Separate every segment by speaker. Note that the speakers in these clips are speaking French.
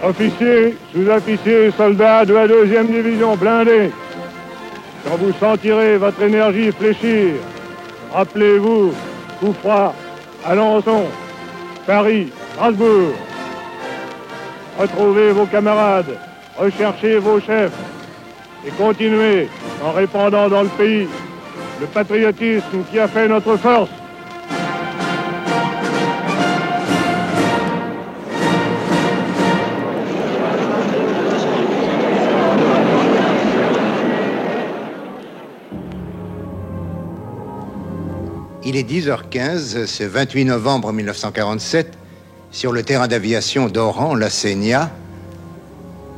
Speaker 1: Officiers, sous-officiers, soldats de la 2e division blindée, quand vous sentirez votre énergie fléchir, rappelez-vous, Couffroy, Alençon, Paris, Strasbourg. Retrouvez vos camarades, recherchez vos chefs et continuez en répandant dans le pays le patriotisme qui a fait notre force.
Speaker 2: Il est 10h15, ce 28 novembre 1947, sur le terrain d'aviation d'Oran, la Sénia,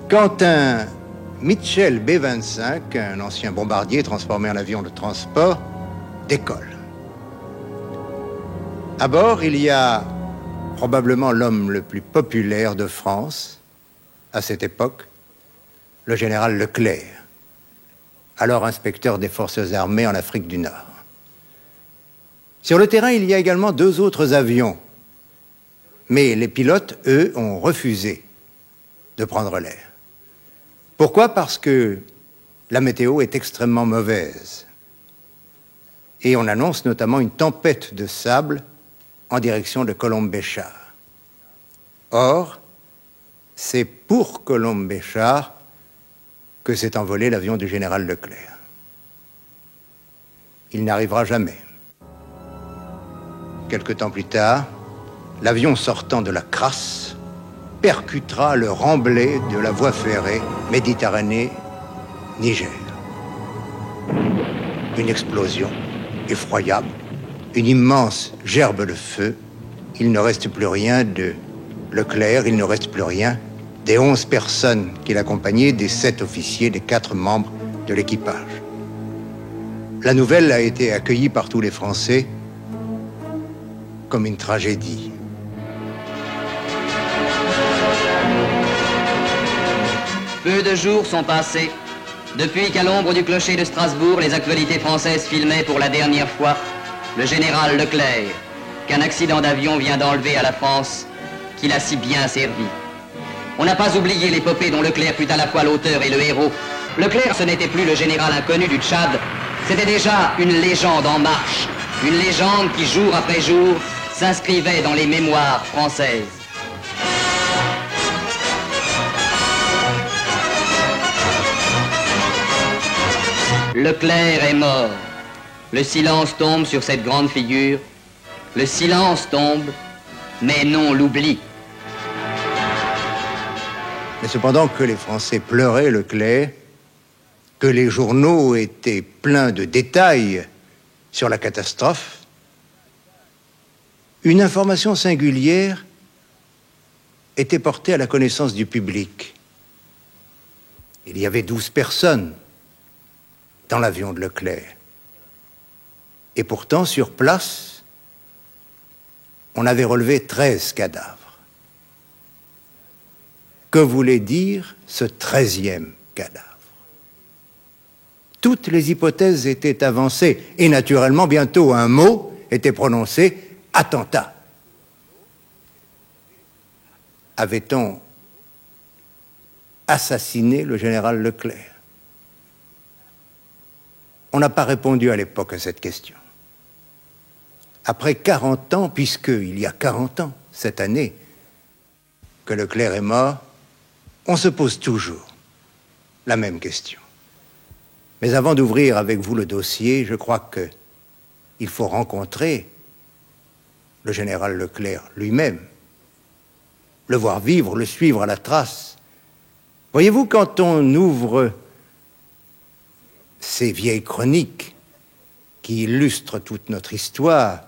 Speaker 2: quand un Mitchell B-25, un ancien bombardier transformé en avion de transport, décolle. À bord, il y a probablement l'homme le plus populaire de France, à cette époque, le général Leclerc, alors inspecteur des forces armées en Afrique du Nord. Sur le terrain, il y a également 2 autres avions. Mais les pilotes, eux, ont refusé de prendre l'air. Pourquoi? Parce que la météo est extrêmement mauvaise. Et on annonce notamment une tempête de sable en direction de Colombe-Béchar. Or, c'est pour Colombe-Béchar que s'est envolé l'avion du général Leclerc. Il n'arrivera jamais. Quelque temps plus tard, l'avion sortant de la Crasse percutera le remblai de la voie ferrée Méditerranée-Niger. Une explosion effroyable, une immense gerbe de feu. Il ne reste plus rien de Leclerc, il ne reste plus rien des 11 personnes qui l'accompagnaient, des 7 officiers, des 4 membres de l'équipage. La nouvelle a été accueillie par tous les Français comme une tragédie.
Speaker 3: Peu de jours sont passés depuis qu'à l'ombre du clocher de Strasbourg, les actualités françaises filmaient pour la dernière fois le général Leclerc, qu'un accident d'avion vient d'enlever à la France, qui l'a si bien servi. On n'a pas oublié l'épopée dont Leclerc fut à la fois l'auteur et le héros. Leclerc, ce n'était plus le général inconnu du Tchad, c'était déjà une légende en marche, une légende qui, jour après jour, s'inscrivait dans les mémoires françaises. Leclerc est mort. Le silence tombe sur cette grande figure. Le silence tombe, mais non l'oubli.
Speaker 2: Mais cependant que les Français pleuraient Leclerc, que les journaux étaient pleins de détails sur la catastrophe, une information singulière était portée à la connaissance du public. Il y avait 12 personnes dans l'avion de Leclerc. Et pourtant, sur place, on avait relevé 13 cadavres. Que voulait dire ce 13e cadavre? Toutes les hypothèses étaient avancées et naturellement, bientôt, un mot était prononcé: attentat. Avait-on assassiné le général Leclerc? On n'a pas répondu à l'époque à cette question. Après 40 ans, puisqu'il y a 40 ans, cette année, que Leclerc est mort, on se pose toujours la même question. Mais avant d'ouvrir avec vous le dossier, je crois qu'il faut rencontrer le général Leclerc lui-même, le voir vivre, le suivre à la trace. Voyez-vous, quand on ouvre ces vieilles chroniques qui illustrent toute notre histoire,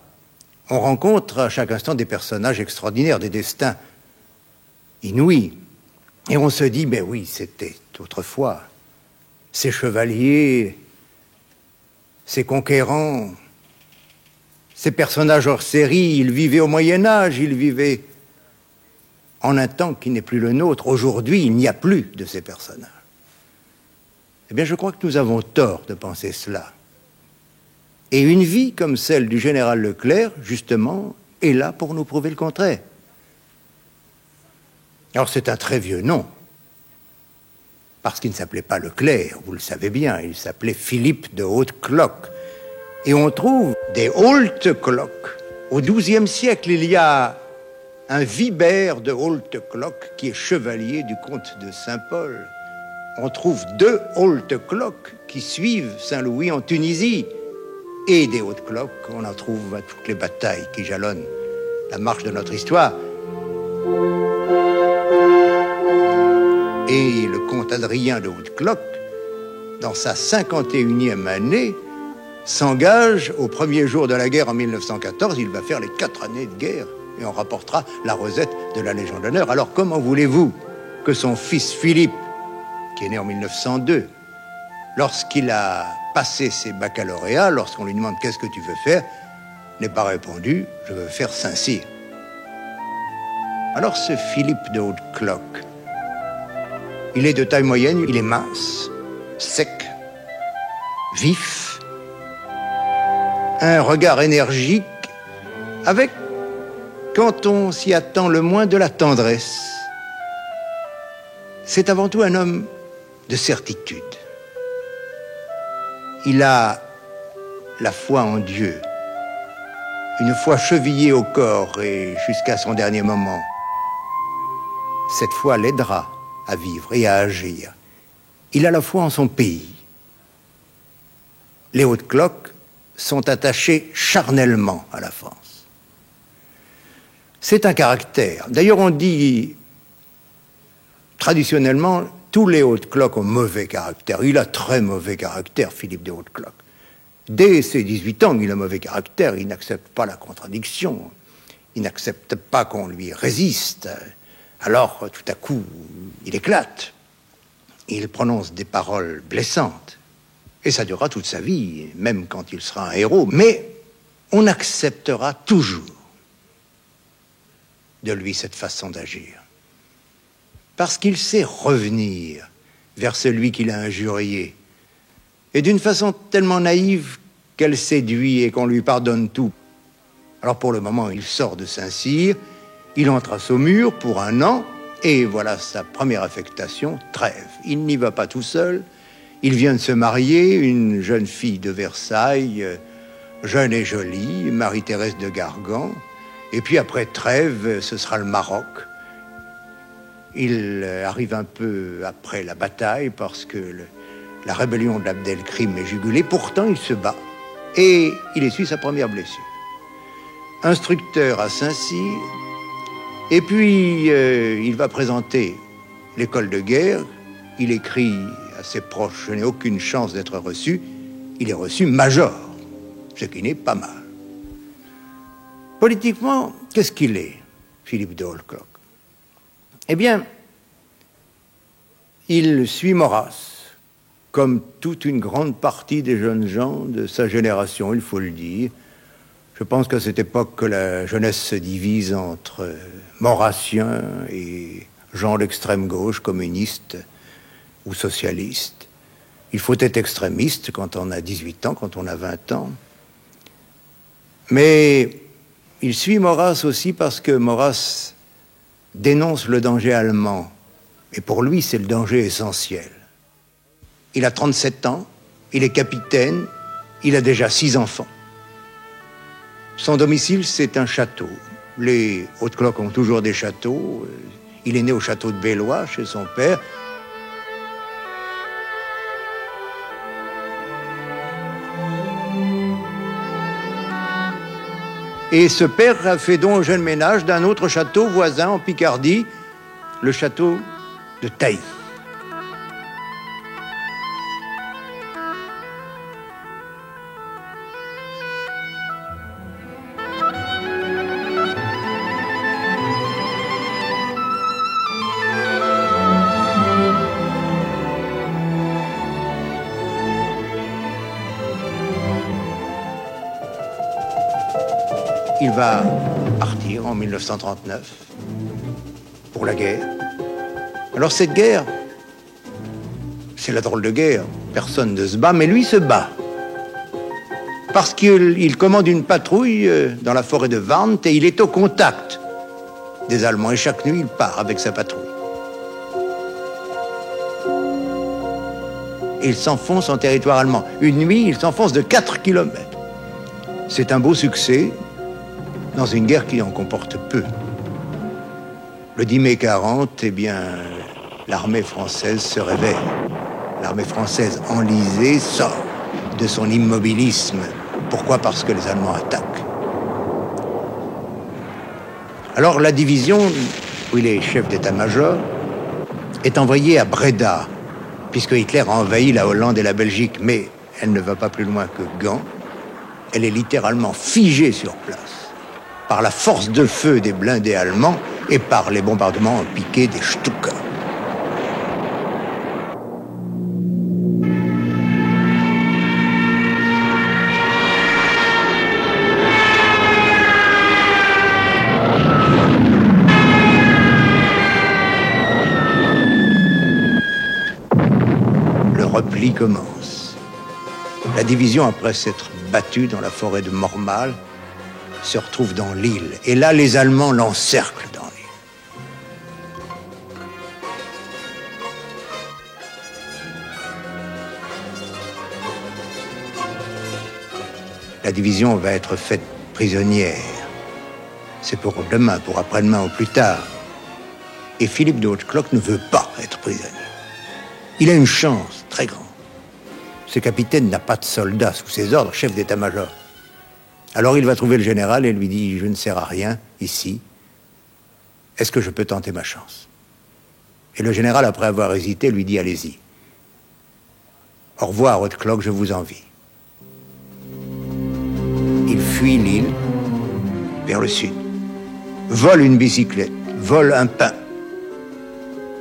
Speaker 2: on rencontre à chaque instant des personnages extraordinaires, des destins inouïs. Et on se dit, mais oui, c'était autrefois. Ces chevaliers, ces conquérants, ces personnages hors série, ils vivaient au Moyen-Âge, ils vivaient en un temps qui n'est plus le nôtre. Aujourd'hui, il n'y a plus de ces personnages. Eh bien, je crois que nous avons tort de penser cela. Et une vie comme celle du général Leclerc, justement, est là pour nous prouver le contraire. Alors c'est un très vieux nom, parce qu'il ne s'appelait pas Leclerc, vous le savez bien, il s'appelait Philippe de Haute-Cloque. Et on trouve des Haute-Cloques. Au XIIe siècle, il y a un Vibert de Haute-Cloque qui est chevalier du comte de Saint-Paul. On trouve 2 Haute-Cloques qui suivent Saint-Louis en Tunisie. Et des Haute-Cloques, on en trouve à toutes les batailles qui jalonnent la marche de notre histoire. Et le comte Adrien de Haute-Cloque, dans sa 51e année, s'engage au premier jour de la guerre en 1914. Il va faire les 4 années de guerre et on rapportera la rosette de la Légion d'honneur. Alors comment voulez-vous que son fils Philippe, qui est né en 1902, lorsqu'il a passé ses baccalauréats, lorsqu'on lui demande « Qu'est-ce que tu veux faire ?», n'ait pas répondu « Je veux faire Saint-Cyr ». Alors ce Philippe de Haute-Cloque, il est de taille moyenne, il est mince, sec, vif, un regard énergique, avec, quand on s'y attend le moins, de la tendresse. C'est avant tout un homme de certitude. Il a la foi en Dieu, une foi chevillée au corps et jusqu'à son dernier moment. Cette foi l'aidera à vivre et à agir. Il a la foi en son pays. Les Haute-Cloques sont attachés charnellement à la France. C'est un caractère. D'ailleurs, on dit traditionnellement, tous les Haute-Cloques ont mauvais caractère. Il a très mauvais caractère, Philippe de Haute-Cloque. Dès ses 18 ans, il a mauvais caractère. Il n'accepte pas la contradiction. Il n'accepte pas qu'on lui résiste. Alors, tout à coup, il éclate. Il prononce des paroles blessantes. Et ça durera toute sa vie, même quand il sera un héros. Mais on acceptera toujours de lui cette façon d'agir. Parce qu'il sait revenir vers celui qui l'a injurié. Et d'une façon tellement naïve qu'elle séduit et qu'on lui pardonne tout. Alors pour le moment, il sort de Saint-Cyr, il entre à Saumur pour 1 an, et voilà sa première affectation, Trèves. Il n'y va pas tout seul, il vient de se marier, une jeune fille de Versailles, jeune et jolie, Marie-Thérèse de Gargan, et puis après Trèves, ce sera le Maroc. Il arrive un peu après la bataille parce que la rébellion d'Abdelkrim est jugulée. Pourtant, il se bat et il essuie sa première blessure. Instructeur à Saint-Cyr, et puis il va présenter l'école de guerre. Il écrit à ses proches « Je n'ai aucune chance d'être reçu ». Il est reçu major, ce qui n'est pas mal. Politiquement, qu'est-ce qu'il est, Philippe de Haute-Cloque ? Eh bien, il suit Maurras, comme toute une grande partie des jeunes gens de sa génération, il faut le dire. Je pense qu'à cette époque que la jeunesse se divise entre maurassiens et gens d'extrême gauche, communistes ou socialistes. Il faut être extrémiste quand on a 18 ans, quand on a 20 ans. Mais il suit Maurras aussi parce que Maurras dénonce le danger allemand. Et pour lui, c'est le danger essentiel. Il a 37 ans, il est capitaine, il a déjà 6 enfants. Son domicile, c'est un château. Les Haute-Cloques ont toujours des châteaux. Il est né au château de Bellois, chez son père. Et ce père a fait don au jeune ménage d'un autre château voisin en Picardie, le château de Tailly. Il va partir en 1939 pour la guerre. Alors cette guerre, c'est la drôle de guerre. Personne ne se bat, mais lui se bat. Parce qu'il commande une patrouille dans la forêt de Warndt et il est au contact des Allemands. Et chaque nuit, il part avec sa patrouille. Et il s'enfonce en territoire allemand. Une nuit, il s'enfonce de 4 kilomètres. C'est un beau succès dans une guerre qui en comporte peu. Le 10 mai 40, eh bien, l'armée française se réveille. L'armée française enlisée sort de son immobilisme. Pourquoi? Parce que les Allemands attaquent. Alors la division, où il est chef d'état-major, est envoyée à Breda, puisque Hitler a envahi la Hollande et la Belgique, mais elle ne va pas plus loin que Gand. Elle est littéralement figée sur place par la force de feu des blindés allemands et par les bombardements en piqué des Stuka. Le repli commence. La division, après s'être battue dans la forêt de Mormal, se retrouve dans l'île. Et là, les Allemands l'encerclent dans l'île. La division va être faite prisonnière. C'est pour demain, pour après-demain ou plus tard. Et Philippe de Haute-Cloque ne veut pas être prisonnier. Il a une chance très grande. Ce capitaine n'a pas de soldats sous ses ordres, chef d'état-major. Alors il va trouver le général et lui dit « Je ne sers à rien ici. Est-ce que je peux tenter ma chance ?» Et le général, après avoir hésité, lui dit « Allez-y. Au revoir, Haute-Cloque, je vous envie. » Il fuit l'île vers le sud, vole une bicyclette, vole un pain.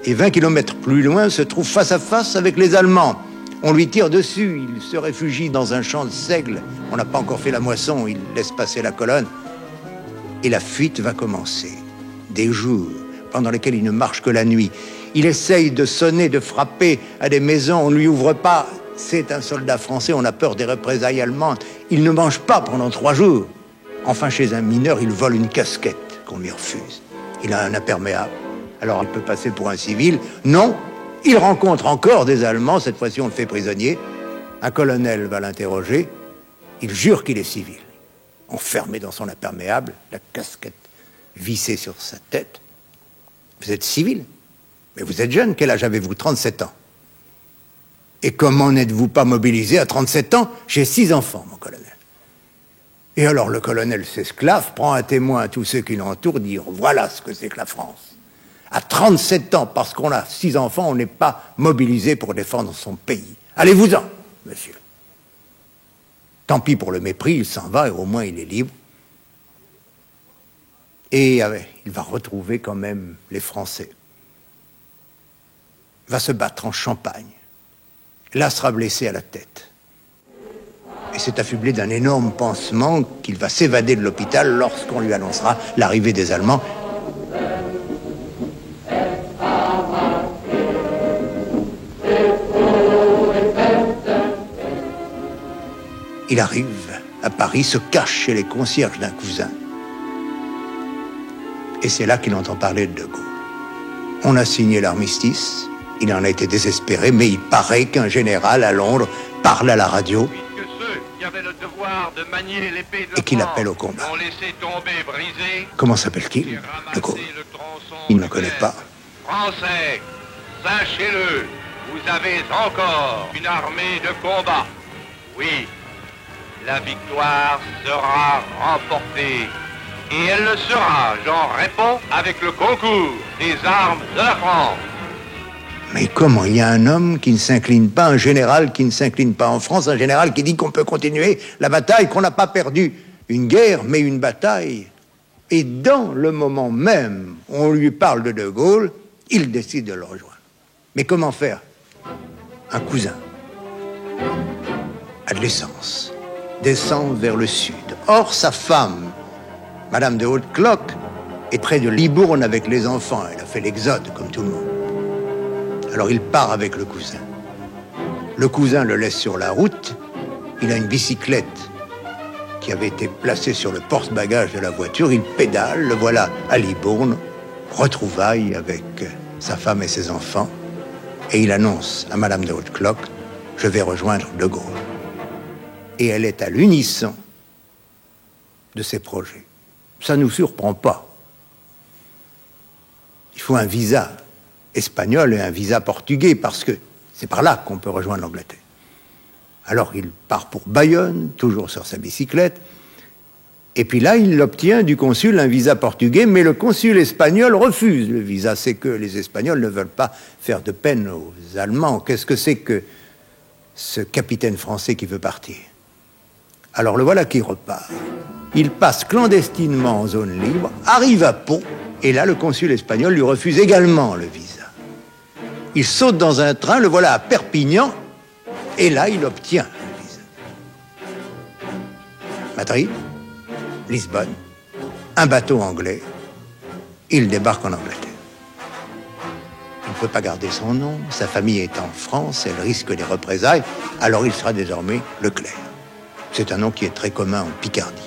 Speaker 2: Et 20 kilomètres plus loin, se trouve face à face avec les Allemands. On lui tire dessus, il se réfugie dans un champ de seigle. On n'a pas encore fait la moisson, il laisse passer la colonne. Et la fuite va commencer. Des jours pendant lesquels il ne marche que la nuit. Il essaye de sonner, de frapper à des maisons, on ne lui ouvre pas. C'est un soldat français, on a peur des représailles allemandes. Il ne mange pas pendant 3 jours. Enfin, chez un mineur, il vole une casquette qu'on lui refuse. Il a un imperméable. Alors, il peut passer pour un civil. Non, il rencontre encore des Allemands. Cette fois-ci, on le fait prisonnier. Un colonel va l'interroger. Il jure qu'il est civil. Enfermé dans son imperméable, la casquette vissée sur sa tête. Vous êtes civil? Mais vous êtes jeune. Quel âge avez-vous? 37 ans. Et comment n'êtes-vous pas mobilisé à 37 ans? J'ai 6 enfants, mon colonel. Et alors, le colonel s'esclave, prend à témoin tous ceux qui l'entourent, dire voilà ce que c'est que la France. À 37 ans, parce qu'on a 6 enfants, on n'est pas mobilisé pour défendre son pays. Allez-vous-en, monsieur. Tant pis pour le mépris, il s'en va et au moins il est libre. Et il va retrouver quand même les Français. Il va se battre en Champagne. Là, sera blessé à la tête. Et c'est affublé d'un énorme pansement qu'il va s'évader de l'hôpital lorsqu'on lui annoncera l'arrivée des Allemands. Il arrive à Paris, se cache chez les concierges d'un cousin. Et c'est là qu'il entend parler de Gaulle. On a signé l'armistice, il en a été désespéré, mais il paraît qu'un général à Londres parle à la radio et qu'il appelle au combat. Comment s'appelle-t-il? De Gaulle. Il ne connaît pas.
Speaker 4: Français, sachez-le, vous avez encore une armée de combat. Oui. La victoire sera remportée. Et elle le sera, j'en réponds, avec le concours des armes de la France.
Speaker 2: Mais comment il y a un homme qui ne s'incline pas, un général qui ne s'incline pas en France, un général qui dit qu'on peut continuer la bataille, qu'on n'a pas perdu une guerre, mais une bataille. Et dans le moment même où on lui parle de Gaulle, il décide de le rejoindre. Mais comment faire? Un cousin a de l'essence, descend vers le sud. Or, sa femme, Madame de Haute-Cloque, est près de Libourne avec les enfants. Elle a fait l'exode, comme tout le monde. Alors, il part avec le cousin. Le cousin le laisse sur la route. Il a une bicyclette qui avait été placée sur le porte-bagages de la voiture. Il pédale, le voilà à Libourne. retrouvailles avec sa femme et ses enfants, et il annonce à Madame de Haute-Cloque, je vais rejoindre De Gaulle. Et elle est à l'unisson de ses projets. Ça ne nous surprend pas. Il faut un visa espagnol et un visa portugais, parce que c'est par là qu'on peut rejoindre l'Angleterre. Alors il part pour Bayonne, toujours sur sa bicyclette, et puis là il obtient du consul un visa portugais, mais le consul espagnol refuse le visa. C'est que les Espagnols ne veulent pas faire de peine aux Allemands. Qu'est-ce que c'est que ce capitaine français qui veut partir? Alors le voilà qui repart. Il passe clandestinement en zone libre, arrive à Pau, et là le consul espagnol lui refuse également le visa. Il saute dans un train, le voilà à Perpignan, et là il obtient le visa. Madrid, Lisbonne, un bateau anglais, il débarque en Angleterre. Il ne peut pas garder son nom, sa famille est en France, elle risque des représailles, alors il sera désormais Leclerc. C'est un nom qui est très commun en Picardie.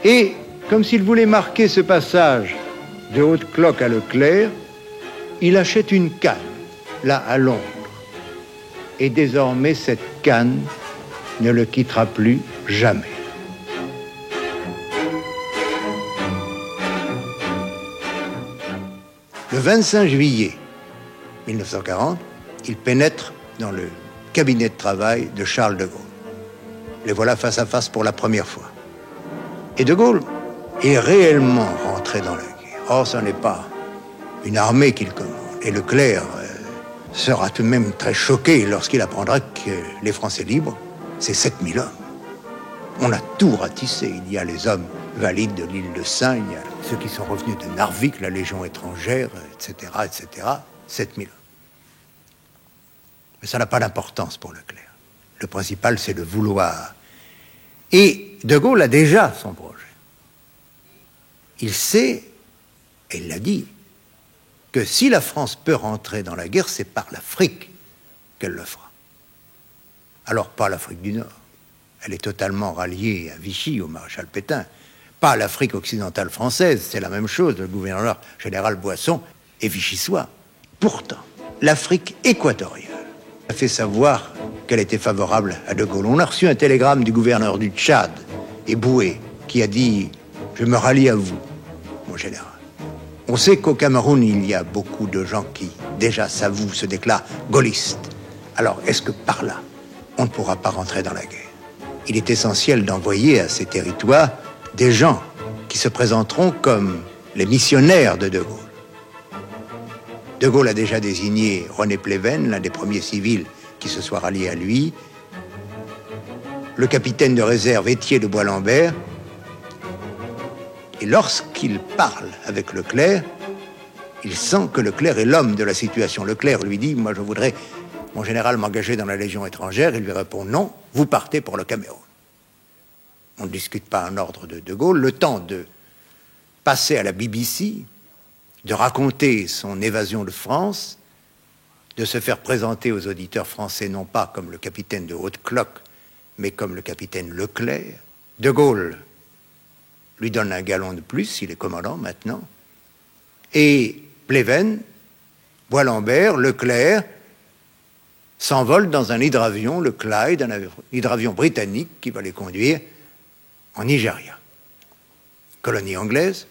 Speaker 2: Et, comme s'il voulait marquer ce passage de Haute-Cloque à Leclerc, il achète une canne, là à Londres. Et désormais, cette canne ne le quittera plus jamais. Le 25 juillet 1940, il pénètre dans le cabinet de travail de Charles de Gaulle. Les voilà face à face pour la première fois. Et de Gaulle est réellement rentré dans la guerre. Or, ce n'est pas une armée qu'il commande. Et Leclerc sera tout de même très choqué lorsqu'il apprendra que les Français libres, c'est 7000 hommes. On a tout ratissé. Il y a les hommes valides de l'île de Sein, il y a ceux qui sont revenus de Narvik, la Légion étrangère, etc., etc. 7000 hommes. Mais ça n'a pas d'importance pour Leclerc. Le principal, c'est le vouloir. Et de Gaulle a déjà son projet. Il sait, et il l'a dit, que si la France peut rentrer dans la guerre, c'est par l'Afrique qu'elle le fera. Alors, pas l'Afrique du Nord. Elle est totalement ralliée à Vichy, au maréchal Pétain. Pas l'Afrique occidentale française, c'est la même chose. Le gouverneur général Boisson est vichysois. Pourtant, l'Afrique équatoriale a fait savoir qu'elle était favorable à De Gaulle. On a reçu un télégramme du gouverneur du Tchad, Eboué, qui a dit « Je me rallie à vous, mon général ». On sait qu'au Cameroun, il y a beaucoup de gens qui, déjà s'avouent, se déclarent gaullistes. Alors, est-ce que par là, on ne pourra pas rentrer dans la guerre? Il est essentiel d'envoyer à ces territoires des gens qui se présenteront comme les missionnaires de Gaulle. De Gaulle a déjà désigné René Pleven, l'un des premiers civils qui se soit rallié à lui, le capitaine de réserve Étier de Bois-Lambert. Et lorsqu'il parle avec Leclerc, il sent que Leclerc est l'homme de la situation. Leclerc lui dit « Moi, je voudrais, mon général, m'engager dans la Légion étrangère ». Il lui répond « Non, vous partez pour le Cameroun ». On ne discute pas un ordre de Gaulle. Le temps de passer à la BBC, de raconter son évasion de France, de se faire présenter aux auditeurs français non pas comme le capitaine de Haute-Cloque, mais comme le capitaine Leclerc. De Gaulle lui donne un galon de plus, il est commandant maintenant. Et Pleven, Bois-Lambert, Leclerc s'envolent dans un hydravion, le Clyde, un hydravion britannique qui va les conduire en Nigeria, colonie anglaise,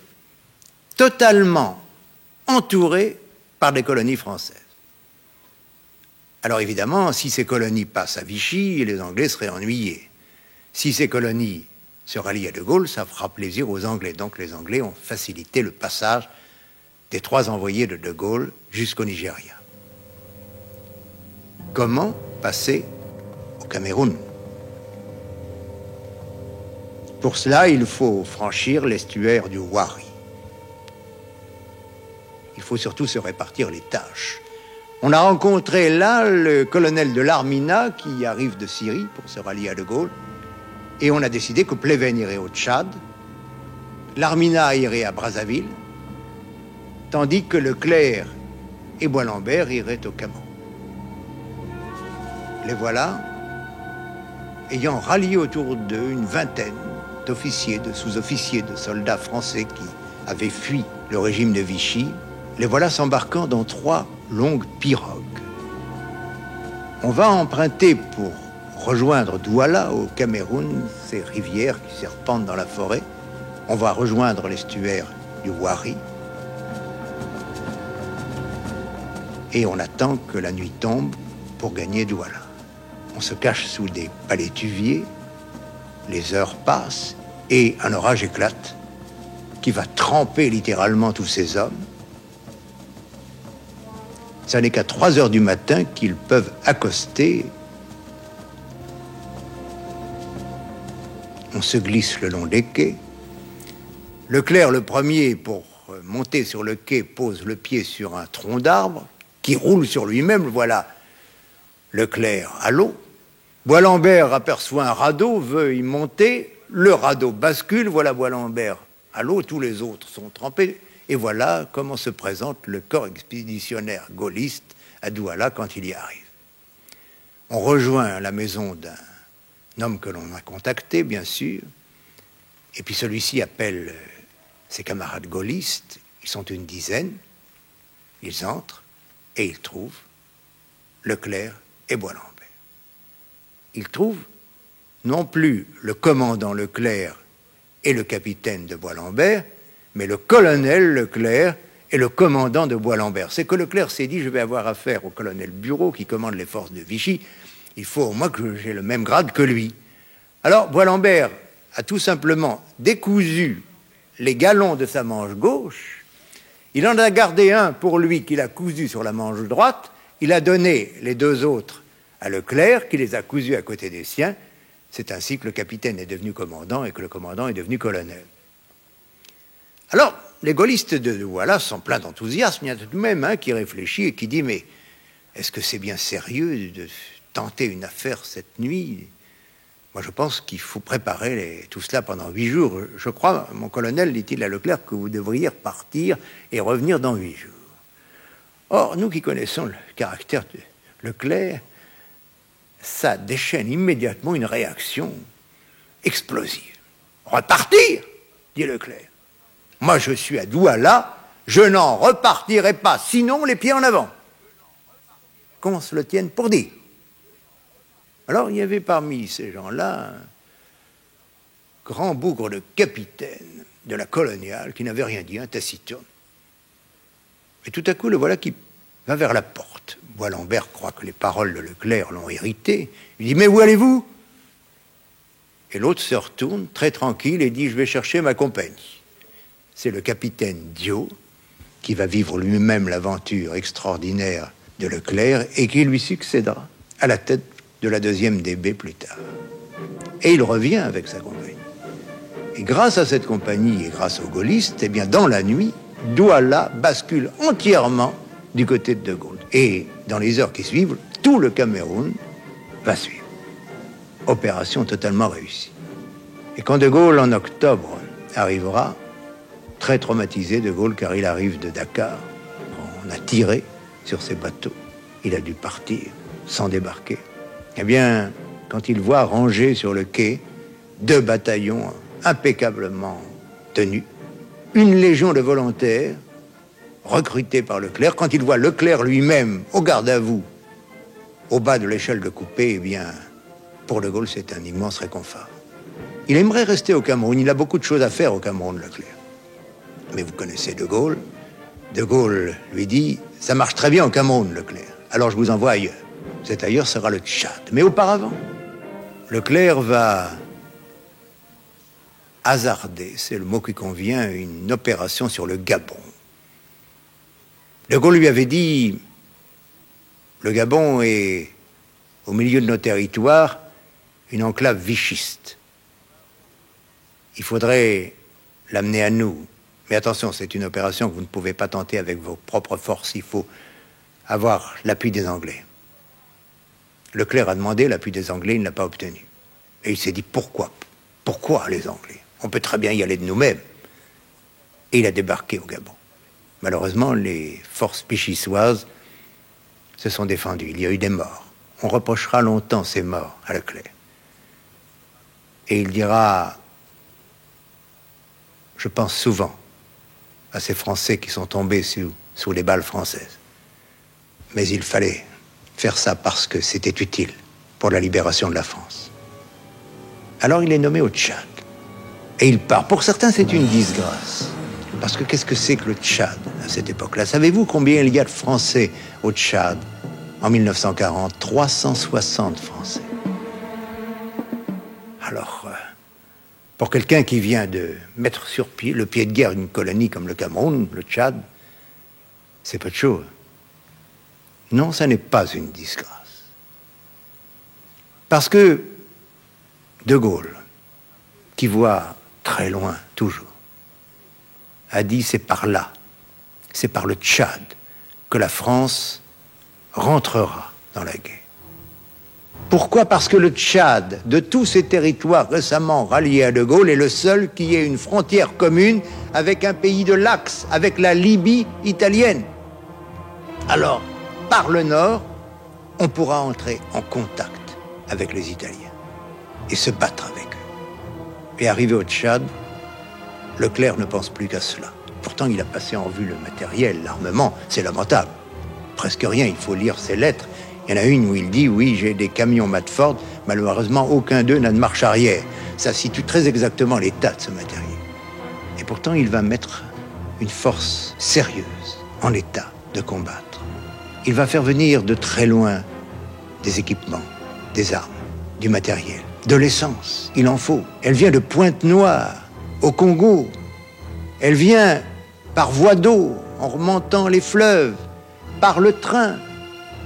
Speaker 2: totalement entourée par des colonies françaises. Alors évidemment, si ces colonies passent à Vichy, les Anglais seraient ennuyés. Si ces colonies se rallient à De Gaulle, ça fera plaisir aux Anglais. Donc les Anglais ont facilité le passage des 3 envoyés de Gaulle jusqu'au Nigeria. Comment passer au Cameroun? Pour cela, il faut franchir l'estuaire du Wari. Il faut surtout se répartir les tâches. On a rencontré là le colonel de l'Armina qui arrive de Syrie pour se rallier à De Gaulle. Et on a décidé que Pleven irait au Tchad, l'Armina irait à Brazzaville, tandis que Leclerc et Bois-Lambert iraient au Cameroun. Les voilà, ayant rallié autour d'eux une vingtaine d'officiers, de sous-officiers, de soldats français qui avaient fui le régime de Vichy, les voilà s'embarquant dans 3 longues pirogues. On va emprunter pour rejoindre Douala au Cameroun, ces rivières qui serpentent dans la forêt. On va rejoindre l'estuaire du Wari. Et on attend que la nuit tombe pour gagner Douala. On se cache sous des palétuviers, les heures passent et un orage éclate qui va tremper littéralement tous ces hommes. Ça n'est qu'à 3 heures du matin qu'ils peuvent accoster. On se glisse le long des quais. Leclerc, le premier, pour monter sur le quai, pose le pied sur un tronc d'arbre qui roule sur lui-même. Voilà Leclerc à l'eau. Bois-Lambert aperçoit un radeau, veut y monter. Le radeau bascule. Voilà Bois-Lambert à l'eau. Tous les autres sont trempés. Et voilà comment se présente le corps expéditionnaire gaulliste à Douala quand il y arrive. On rejoint la maison d'un homme que l'on a contacté, bien sûr, et puis celui-ci appelle ses camarades gaullistes. Ils sont une dizaine. Ils entrent et ils trouvent Leclerc et Bois-Lambert. Ils trouvent non plus le commandant Leclerc et le capitaine de Bois-Lambert, mais le colonel Leclerc et le commandant de Bois-Lambert. C'est que Leclerc s'est dit, je vais avoir affaire au colonel Bureau qui commande les forces de Vichy, il faut au moins que j'ai le même grade que lui. Alors Bois-Lambert a tout simplement décousu les galons de sa manche gauche, il en a gardé un pour lui qu'il a cousu sur la manche droite, il a donné les 2 autres à Leclerc qui les a cousus à côté des siens. C'est ainsi que le capitaine est devenu commandant et que le commandant est devenu colonel. Alors, les gaullistes de Douala sont pleins d'enthousiasme. Il y en a tout de même un qui réfléchit et qui dit « Mais est-ce que c'est bien sérieux de tenter une affaire cette nuit ? Moi, je pense qu'il faut préparer tout cela pendant 8 jours. Je crois, mon colonel, dit-il à Leclerc, que vous devriez repartir et revenir dans 8 jours. » Or, nous qui connaissons le caractère de Leclerc, ça déchaîne immédiatement une réaction explosive. « Repartir ?» dit Leclerc. « Moi, je suis à Douala, je n'en repartirai pas, sinon les pieds en avant. » Qu'on se le tienne pour dire. Alors, il y avait parmi ces gens-là un grand bougre de capitaine de la coloniale qui n'avait rien dit, un taciturne. Et tout à coup, le voilà qui va vers la porte. Bois-Lambert croit que les paroles de Leclerc l'ont irrité. Il dit « Mais où allez-vous » Et l'autre se retourne, très tranquille, et dit « Je vais chercher ma compagnie. » C'est le capitaine Diot qui va vivre lui-même l'aventure extraordinaire de Leclerc et qui lui succédera à la tête de la 2e DB plus tard. Et il revient avec sa compagnie. Et grâce à cette compagnie et grâce aux gaullistes, eh bien, dans la nuit, Douala bascule entièrement du côté de De Gaulle. Et dans les heures qui suivent, tout le Cameroun va suivre. Opération totalement réussie. Et quand De Gaulle, en octobre, arrivera, très traumatisé, De Gaulle, car il arrive de Dakar, on a tiré sur ses bateaux, il a dû partir sans débarquer. Eh bien, quand il voit rangés sur le quai 2 bataillons impeccablement tenus, une légion de volontaires recrutés par Leclerc, quand il voit Leclerc lui-même au garde à vous, au bas de l'échelle de coupé, eh bien, pour De Gaulle, c'est un immense réconfort. Il aimerait rester au Cameroun, il a beaucoup de choses à faire au Cameroun, Leclerc. Mais vous connaissez De Gaulle. De Gaulle lui dit « Ça marche très bien au Cameroun, Leclerc. Alors je vous envoie ailleurs. Cet ailleurs sera le Tchad. » Mais auparavant, Leclerc va hasarder, c'est le mot qui convient, une opération sur le Gabon. De Gaulle lui avait dit « Le Gabon est au milieu de nos territoires une enclave vichiste. Il faudrait l'amener à nous. Mais attention, c'est une opération que vous ne pouvez pas tenter avec vos propres forces. Il faut avoir l'appui des Anglais. » Leclerc a demandé l'appui des Anglais, il ne l'a pas obtenu. Et il s'est dit, pourquoi ? Pourquoi les Anglais ? On peut très bien y aller de nous-mêmes. Et il a débarqué au Gabon. Malheureusement, les forces vichysoises se sont défendues. Il y a eu des morts. On reprochera longtemps ces morts à Leclerc. Et il dira, je pense souvent à ces Français qui sont tombés sous les balles françaises. Mais il fallait faire ça parce que c'était utile pour la libération de la France. Alors il est nommé au Tchad. Et il part. Pour certains, c'est une disgrâce. Parce que qu'est-ce que c'est que le Tchad à cette époque-là? Savez-vous combien il y a de Français au Tchad en 1940? 360 Français. Alors, pour quelqu'un qui vient de mettre sur pied le pied de guerre d'une colonie comme le Cameroun, le Tchad, c'est peu de chose. Non, ça n'est pas une disgrâce. Parce que De Gaulle, qui voit très loin toujours, a dit c'est par là, c'est par le Tchad que la France rentrera dans la guerre. Pourquoi? Parce que le Tchad, de tous ces territoires récemment ralliés à De Gaulle, est le seul qui ait une frontière commune avec un pays de l'Axe, avec la Libye italienne. Alors, par le nord, on pourra entrer en contact avec les Italiens et se battre avec eux. Et arrivé au Tchad, Leclerc ne pense plus qu'à cela. Pourtant, il a passé en revue le matériel, l'armement, c'est lamentable. Presque rien, il faut lire ses lettres. Il y en a une où il dit, oui, j'ai des camions Matford, malheureusement, aucun d'eux n'a de marche arrière. Ça situe très exactement l'état de ce matériel. Et pourtant, il va mettre une force sérieuse en état de combattre. Il va faire venir de très loin des équipements, des armes, du matériel, de l'essence. Il en faut. Elle vient de Pointe-Noire, au Congo. Elle vient par voie d'eau, en remontant les fleuves, par le train,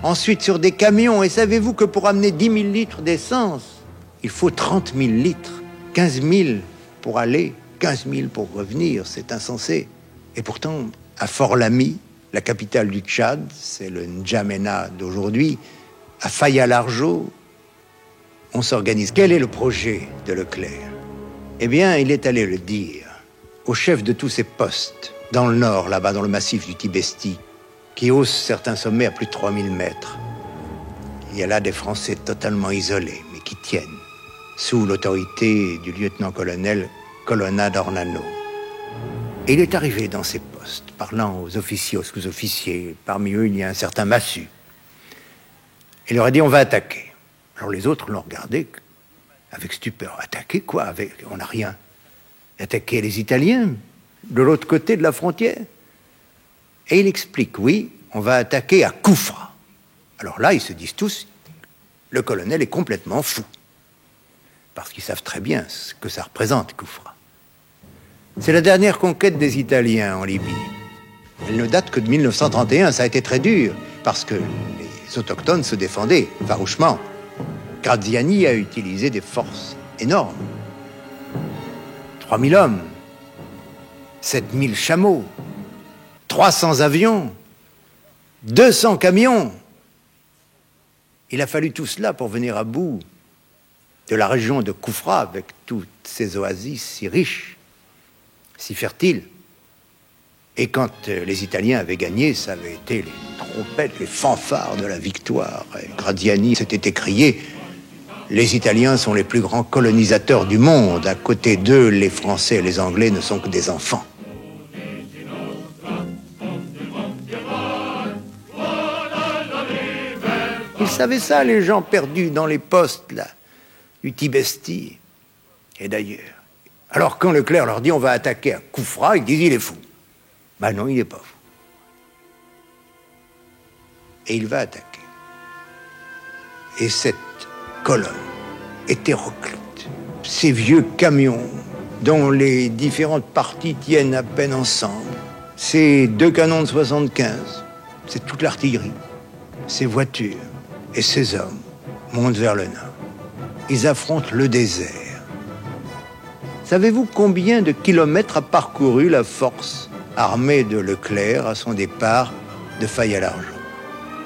Speaker 2: ensuite sur des camions. Et savez-vous que pour amener 10 000 litres d'essence, il faut 30 000 litres, 15 000 pour aller, 15 000 pour revenir, c'est insensé. Et pourtant, à Fort-Lamy, la capitale du Tchad, c'est le N'Djamena d'aujourd'hui, à Faya-Largeau, on s'organise. Quel est le projet de Leclerc? Eh bien, il est allé le dire au chef de tous ces postes, dans le nord, là-bas, dans le massif du Tibesti, qui hausse certains sommets à plus de 3000 mètres. Il y a là des Français totalement isolés, mais qui tiennent, sous l'autorité du lieutenant-colonel Colonna d'Ornano. Et il est arrivé dans ces postes, parlant aux officiers, aux sous-officiers. Parmi eux, il y a un certain Massu. Il leur a dit, on va attaquer. Alors les autres l'ont regardé avec stupeur. Attaquer quoi? On n'a rien. Attaquer les Italiens, de l'autre côté de la frontière. Et il explique, oui, on va attaquer à Koufra. Alors là, ils se disent tous, le colonel est complètement fou. Parce qu'ils savent très bien ce que ça représente, Koufra. C'est la dernière conquête des Italiens en Libye. Elle ne date que de 1931, ça a été très dur, parce que les autochtones se défendaient farouchement. Graziani a utilisé des forces énormes. 3000 hommes, 7000 chameaux, 300 avions, 200 camions. Il a fallu tout cela pour venir à bout de la région de Koufra, avec toutes ces oasis si riches, si fertiles. Et quand les Italiens avaient gagné, ça avait été les trompettes, les fanfares de la victoire. Et Graziani s'était écrié: les Italiens sont les plus grands colonisateurs du monde. À côté d'eux, les Français et les Anglais ne sont que des enfants. Ils savaient ça, les gens perdus dans les postes, là, du Tibesti et d'ailleurs. Alors quand Leclerc leur dit on va attaquer à Koufra, ils disent il est fou. Ben non, il n'est pas fou. Et il va attaquer. Et cette colonne hétéroclite, ces vieux camions dont les différentes parties tiennent à peine ensemble, ces 2 canons de 75, c'est toute l'artillerie, ces voitures et ces hommes montent vers le nord. Ils affrontent le désert. Savez-vous combien de kilomètres a parcouru la force armée de Leclerc à son départ de Faya-Largeau?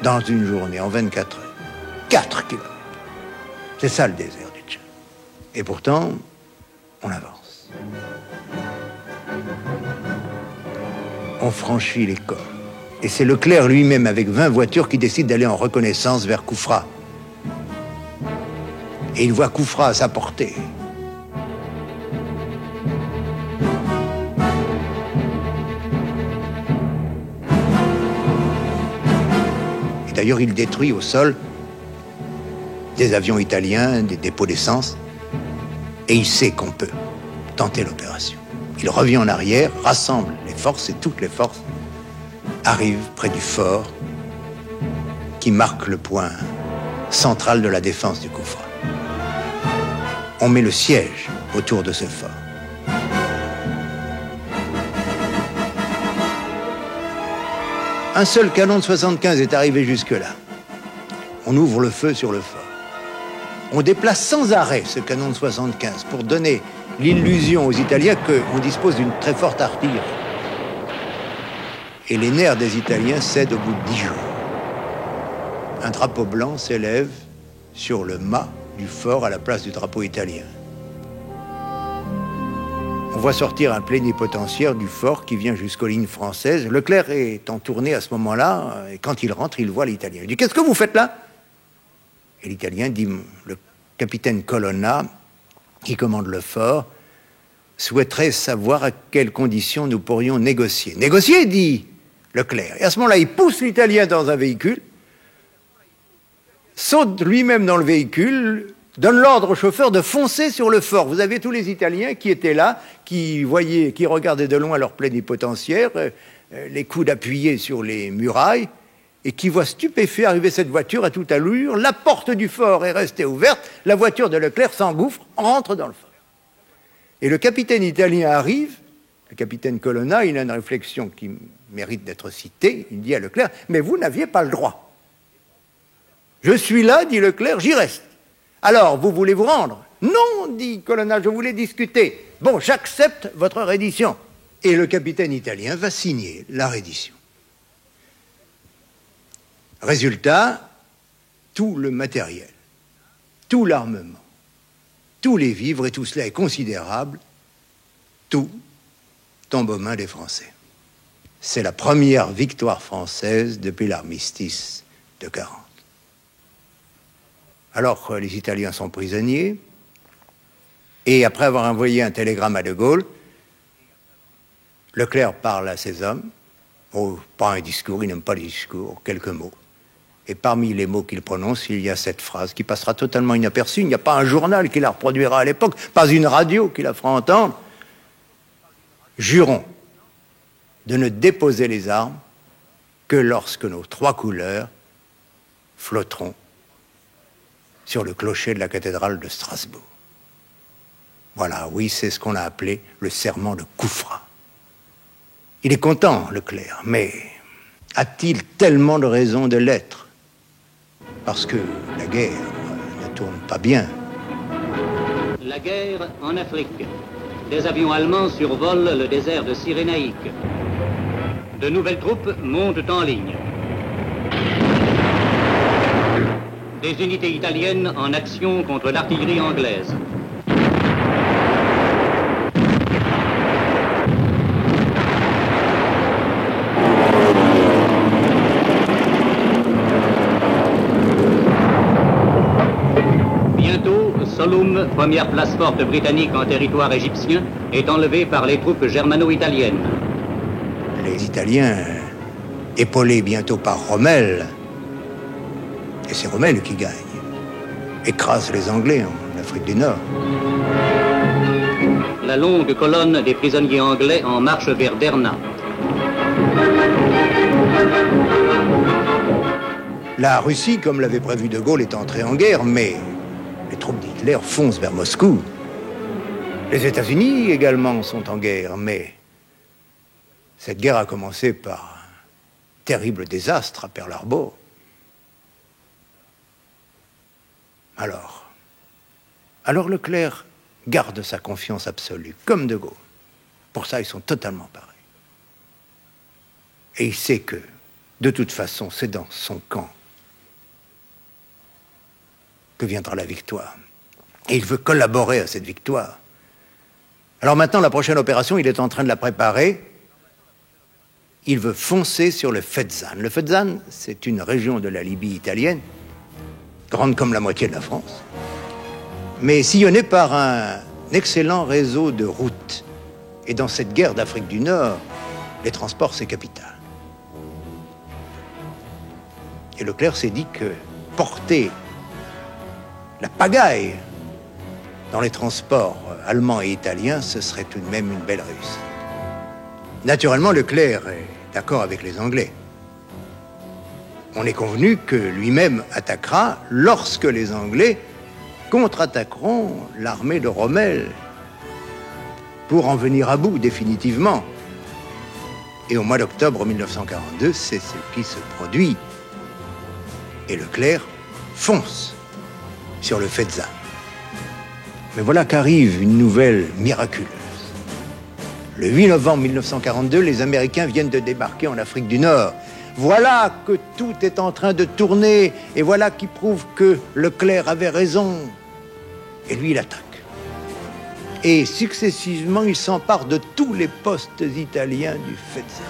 Speaker 2: Dans une journée, en 24 heures. 4 kilomètres. C'est ça le désert du Tchad. Et pourtant, on avance. On franchit les cols. Et c'est Leclerc lui-même, avec 20 voitures, qui décide d'aller en reconnaissance vers Koufra. Et il voit Koufra à sa portée. D'ailleurs, il détruit au sol des avions italiens, des dépôts d'essence, et il sait qu'on peut tenter l'opération. Il revient en arrière, rassemble les forces, et toutes les forces arrivent près du fort qui marque le point central de la défense du Koufra. On met le siège autour de ce fort. Un seul canon de 75 est arrivé jusque-là. On ouvre le feu sur le fort. On déplace sans arrêt ce canon de 75 pour donner l'illusion aux Italiens qu'on dispose d'une très forte artillerie. Et les nerfs des Italiens cèdent au bout de 10 jours. Un drapeau blanc s'élève sur le mât du fort à la place du drapeau italien. On voit sortir un plénipotentiaire du fort qui vient jusqu'aux lignes françaises. Leclerc est en tournée à ce moment-là, et quand il rentre, il voit l'Italien. Il dit « Qu'est-ce que vous faites là ?» Et l'Italien dit « Le capitaine Colonna, qui commande le fort, souhaiterait savoir à quelles conditions nous pourrions négocier. » « Négocier ?» dit Leclerc. Et à ce moment-là, il pousse l'Italien dans un véhicule, saute lui-même dans le véhicule, donne l'ordre au chauffeur de foncer sur le fort. Vous avez tous les Italiens qui étaient là, qui regardaient de loin leur plénipotentiaire, les coudes appuyés sur les murailles, et qui voient stupéfaits arriver cette voiture à toute allure. La porte du fort est restée ouverte, la voiture de Leclerc s'engouffre, rentre dans le fort. Et le capitaine italien arrive, le capitaine Colonna, il a une réflexion qui mérite d'être citée, il dit à Leclerc « Mais vous n'aviez pas le droit. Je suis là, dit Leclerc, j'y reste. Alors, vous voulez vous rendre ?»« Non, dit Colonna, je voulais discuter. Bon, j'accepte votre reddition. » Et le capitaine italien va signer la reddition. Résultat, tout le matériel, tout l'armement, tous les vivres, et tout cela est considérable, tout tombe aux mains des Français. C'est la première victoire française depuis l'armistice de 40. Alors, les Italiens sont prisonniers, et après avoir envoyé un télégramme à De Gaulle, Leclerc parle à ses hommes, pas un discours, il n'aime pas les discours, quelques mots. Et parmi les mots qu'il prononce, il y a cette phrase qui passera totalement inaperçue. Il n'y a pas un journal qui la reproduira à l'époque, pas une radio qui la fera entendre. Jurons de ne déposer les armes que lorsque nos 3 couleurs flotteront sur le clocher de la cathédrale de Strasbourg. Voilà, oui, c'est ce qu'on a appelé le serment de Koufra. Il est content, Leclerc, mais a-t-il tellement de raisons de l'être? Parce que la guerre ne tourne pas bien.
Speaker 5: La guerre en Afrique. Des avions allemands survolent le désert de Cyrénaïque. De nouvelles troupes montent en ligne. Des unités italiennes en action contre l'artillerie anglaise. Bientôt, Solum, première place forte britannique en territoire égyptien, est enlevée par les troupes germano-italiennes.
Speaker 2: Les Italiens, épaulés bientôt par Rommel, et c'est Rommel qui gagne, écrasent les Anglais en Afrique du Nord.
Speaker 5: La longue colonne des prisonniers anglais en marche vers Derna.
Speaker 2: La Russie, comme l'avait prévu De Gaulle, est entrée en guerre, mais les troupes d'Hitler foncent vers Moscou. Les États-Unis également sont en guerre, mais cette guerre a commencé par un terrible désastre à Pearl Harbor. Alors Leclerc garde sa confiance absolue, comme De Gaulle. Pour ça, ils sont totalement pareils. Et il sait que, de toute façon, c'est dans son camp que viendra la victoire. Et il veut collaborer à cette victoire. Alors maintenant, la prochaine opération, il est en train de la préparer. Il veut foncer sur le Fezzan. Le Fezzan, c'est une région de la Libye italienne, grande comme la moitié de la France, mais sillonnée par un excellent réseau de routes. Et dans cette guerre d'Afrique du Nord, les transports, c'est capital. Et Leclerc s'est dit que porter la pagaille dans les transports allemands et italiens, ce serait tout de même une belle réussite. Naturellement, Leclerc est d'accord avec les Anglais. On est convenu que lui-même attaquera lorsque les Anglais contre-attaqueront l'armée de Rommel pour en venir à bout définitivement. Et au mois d'octobre 1942, c'est ce qui se produit. Et Leclerc fonce sur le Fezzan. Mais voilà qu'arrive une nouvelle miraculeuse. Le 8 novembre 1942, les Américains viennent de débarquer en Afrique du Nord. Voilà que tout est en train de tourner, et voilà qui prouve que Leclerc avait raison. Et lui, il attaque. Et successivement, il s'empare de tous les postes italiens du Fezzan.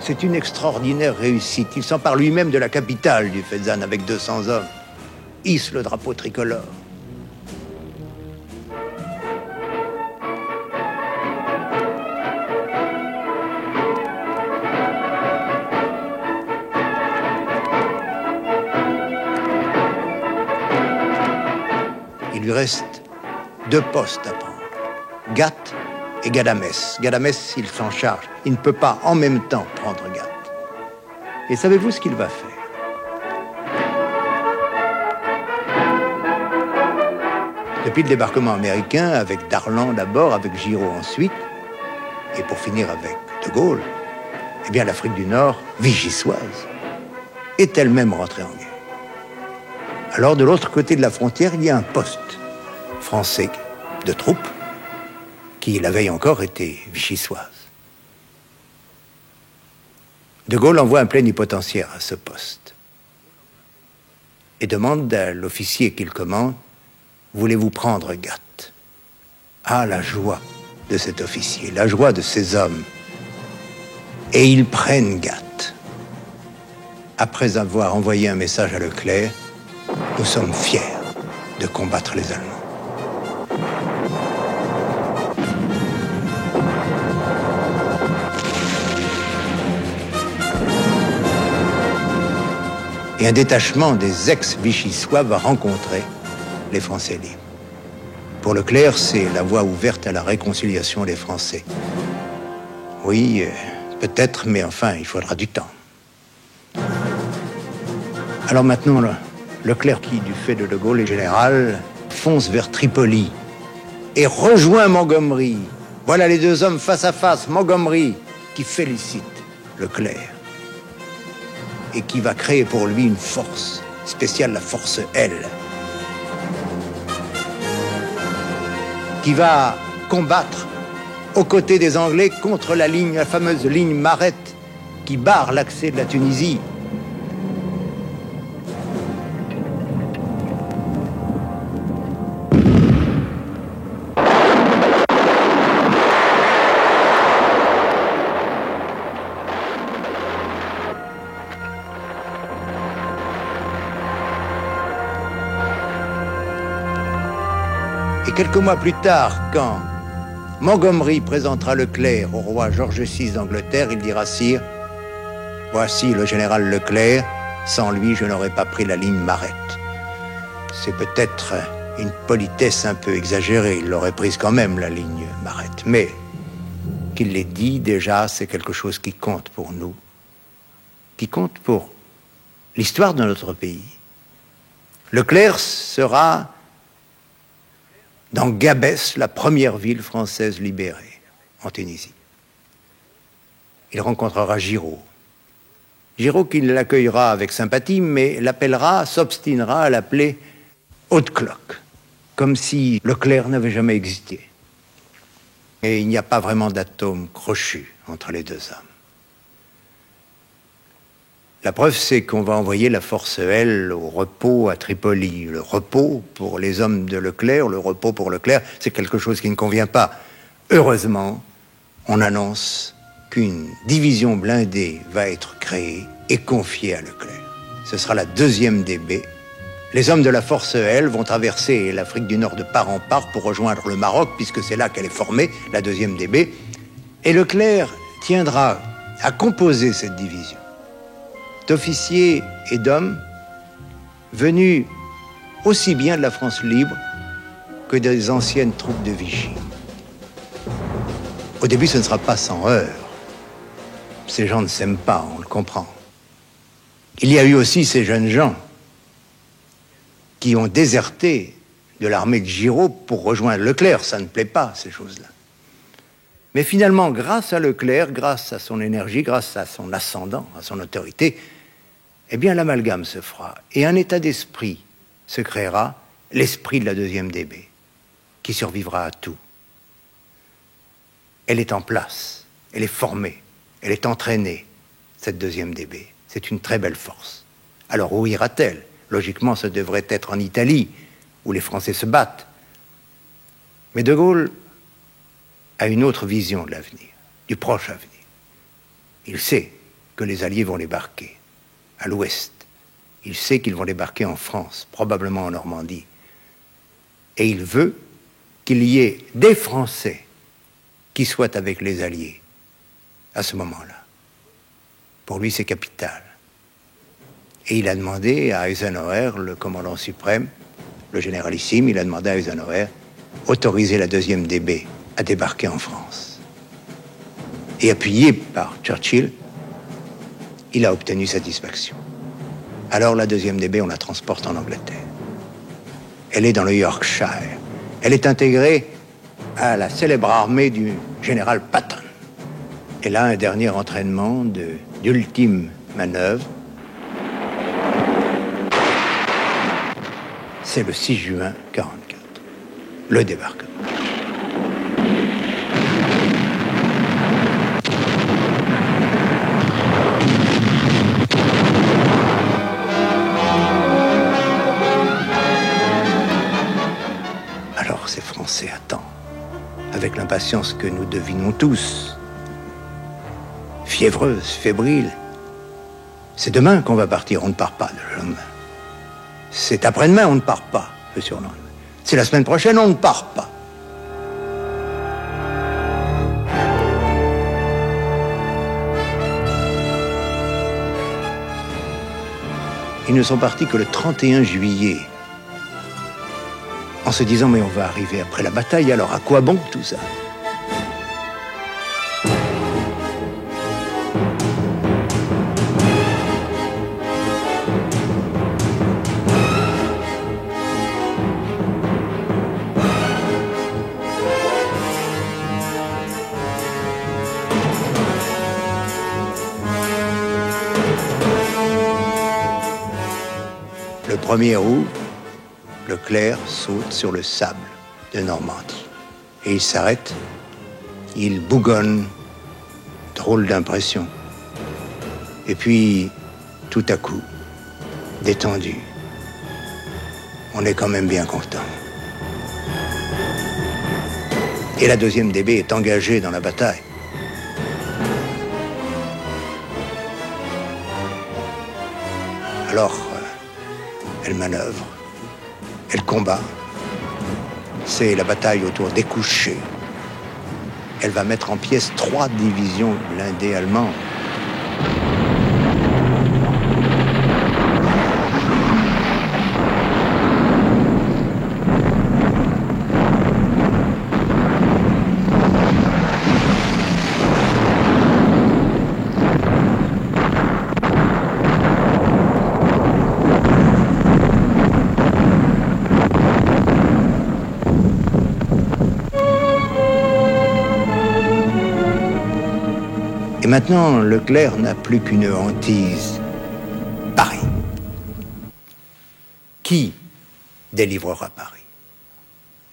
Speaker 2: C'est une extraordinaire réussite. Il s'empare lui-même de la capitale du Fezzan avec 200 hommes. Hisse le drapeau tricolore. Il lui reste 2 postes à prendre. Ghat et Ghadamès. Ghadamès, il s'en charge. Il ne peut pas en même temps prendre Ghat. Et savez-vous ce qu'il va faire? Depuis le débarquement américain, avec Darlan d'abord, avec Giraud ensuite, et pour finir avec De Gaulle, eh bien l'Afrique du Nord, vichysoise, est elle-même rentrée en guerre. Alors de l'autre côté de la frontière, il y a un poste français de troupes qui, la veille encore, était vichysoise. De Gaulle envoie un plénipotentiaire à ce poste et demande à l'officier qu'il commande: voulez-vous prendre Ghat? Ah, la joie de cet officier, la joie de ces hommes. Et ils prennent Ghat. Après avoir envoyé un message à Leclerc: nous sommes fiers de combattre les Allemands. Et un détachement des ex-vichysois va rencontrer les Français libres. Pour Leclerc, c'est la voie ouverte à la réconciliation des Français. Oui, peut-être, mais enfin, il faudra du temps. Alors maintenant, Leclerc, qui, du fait de De Gaulle, est général, fonce vers Tripoli et rejoint Montgomery. Voilà les 2 hommes face à face. Montgomery, qui félicite Leclerc et qui va créer pour lui une force spéciale, la force L, qui va combattre aux côtés des Anglais contre la fameuse ligne Marette qui barre l'accès de la Tunisie. Et quelques mois plus tard, quand Montgomery présentera Leclerc au roi George VI d'Angleterre, il dira: sire, voici le général Leclerc, sans lui je n'aurais pas pris la ligne Marette. C'est peut-être une politesse un peu exagérée, il l'aurait prise quand même, la ligne Marette. Mais qu'il l'ait dit, déjà, c'est quelque chose qui compte pour nous, qui compte pour l'histoire de notre pays. Leclerc sera dans Gabès, la première ville française libérée en Tunisie. Il rencontrera Giraud. Giraud qui l'accueillera avec sympathie, mais l'appellera, s'obstinera à l'appeler Haute-Cloque, comme si Leclerc n'avait jamais existé. Et il n'y a pas vraiment d'atome crochu entre les 2 hommes. La preuve, c'est qu'on va envoyer la force L au repos à Tripoli. Le repos pour les hommes de Leclerc, le repos pour Leclerc, c'est quelque chose qui ne convient pas. Heureusement, on annonce qu'une division blindée va être créée et confiée à Leclerc. Ce sera la 2e DB. Les hommes de la force L vont traverser l'Afrique du Nord de part en part pour rejoindre le Maroc, puisque c'est là qu'elle est formée, la 2e DB. Et Leclerc tiendra à composer cette division d'officiers et d'hommes venus aussi bien de la France libre que des anciennes troupes de Vichy. Au début, ce ne sera pas sans heurts. Ces gens ne s'aiment pas, on le comprend. Il y a eu aussi ces jeunes gens qui ont déserté de l'armée de Giraud pour rejoindre Leclerc. Ça ne plaît pas, ces choses-là. Mais finalement, grâce à Leclerc, grâce à son énergie, grâce à son ascendant, à son autorité, eh bien l'amalgame se fera. Et un état d'esprit se créera, l'esprit de la 2e DB, qui survivra à tout. Elle est en place, elle est formée, elle est entraînée, cette 2e DB. C'est une très belle force. Alors où ira-t-elle? Logiquement, ça devrait être en Italie, où les Français se battent. Mais De Gaulle a une autre vision de l'avenir, du proche avenir. Il sait que les Alliés vont débarquer à l'ouest. Il sait qu'ils vont débarquer en France, probablement en Normandie. Et il veut qu'il y ait des Français qui soient avec les Alliés à ce moment-là. Pour lui, c'est capital. Et il a demandé à Eisenhower, le commandant suprême, le généralissime, il a demandé à Eisenhower autoriser la 2e DB à débarquer en France. Et appuyé par Churchill, il a obtenu satisfaction. Alors la 2e DB, on la transporte en Angleterre. Elle est dans le Yorkshire. Elle est intégrée à la célèbre armée du général Patton. Elle a un dernier entraînement d'ultime manœuvre. C'est le 6 juin 1944, le débarquement. Alors ces Français attendent, avec l'impatience que nous devinons tous, fiévreuse, fébrile. C'est demain qu'on va partir, on ne part pas le lendemain. C'est après-demain, on ne part pas, le surlendemain. C'est la semaine prochaine, on ne part pas. Ils ne sont partis que le 31 juillet, en se disant, mais on va arriver après la bataille, alors à quoi bon tout ça? Le 1er août, Leclerc saute sur le sable de Normandie. Et il s'arrête, il bougonne, drôle d'impression. Et puis, tout à coup, détendu, on est quand même bien content. Et la 2e DB est engagée dans la bataille. Alors, elle manœuvre, elle combat. C'est la bataille autour d'Écouché. Elle va mettre en pièces 3 divisions blindées allemandes. Et maintenant, Leclerc n'a plus qu'une hantise, Paris. Qui délivrera Paris?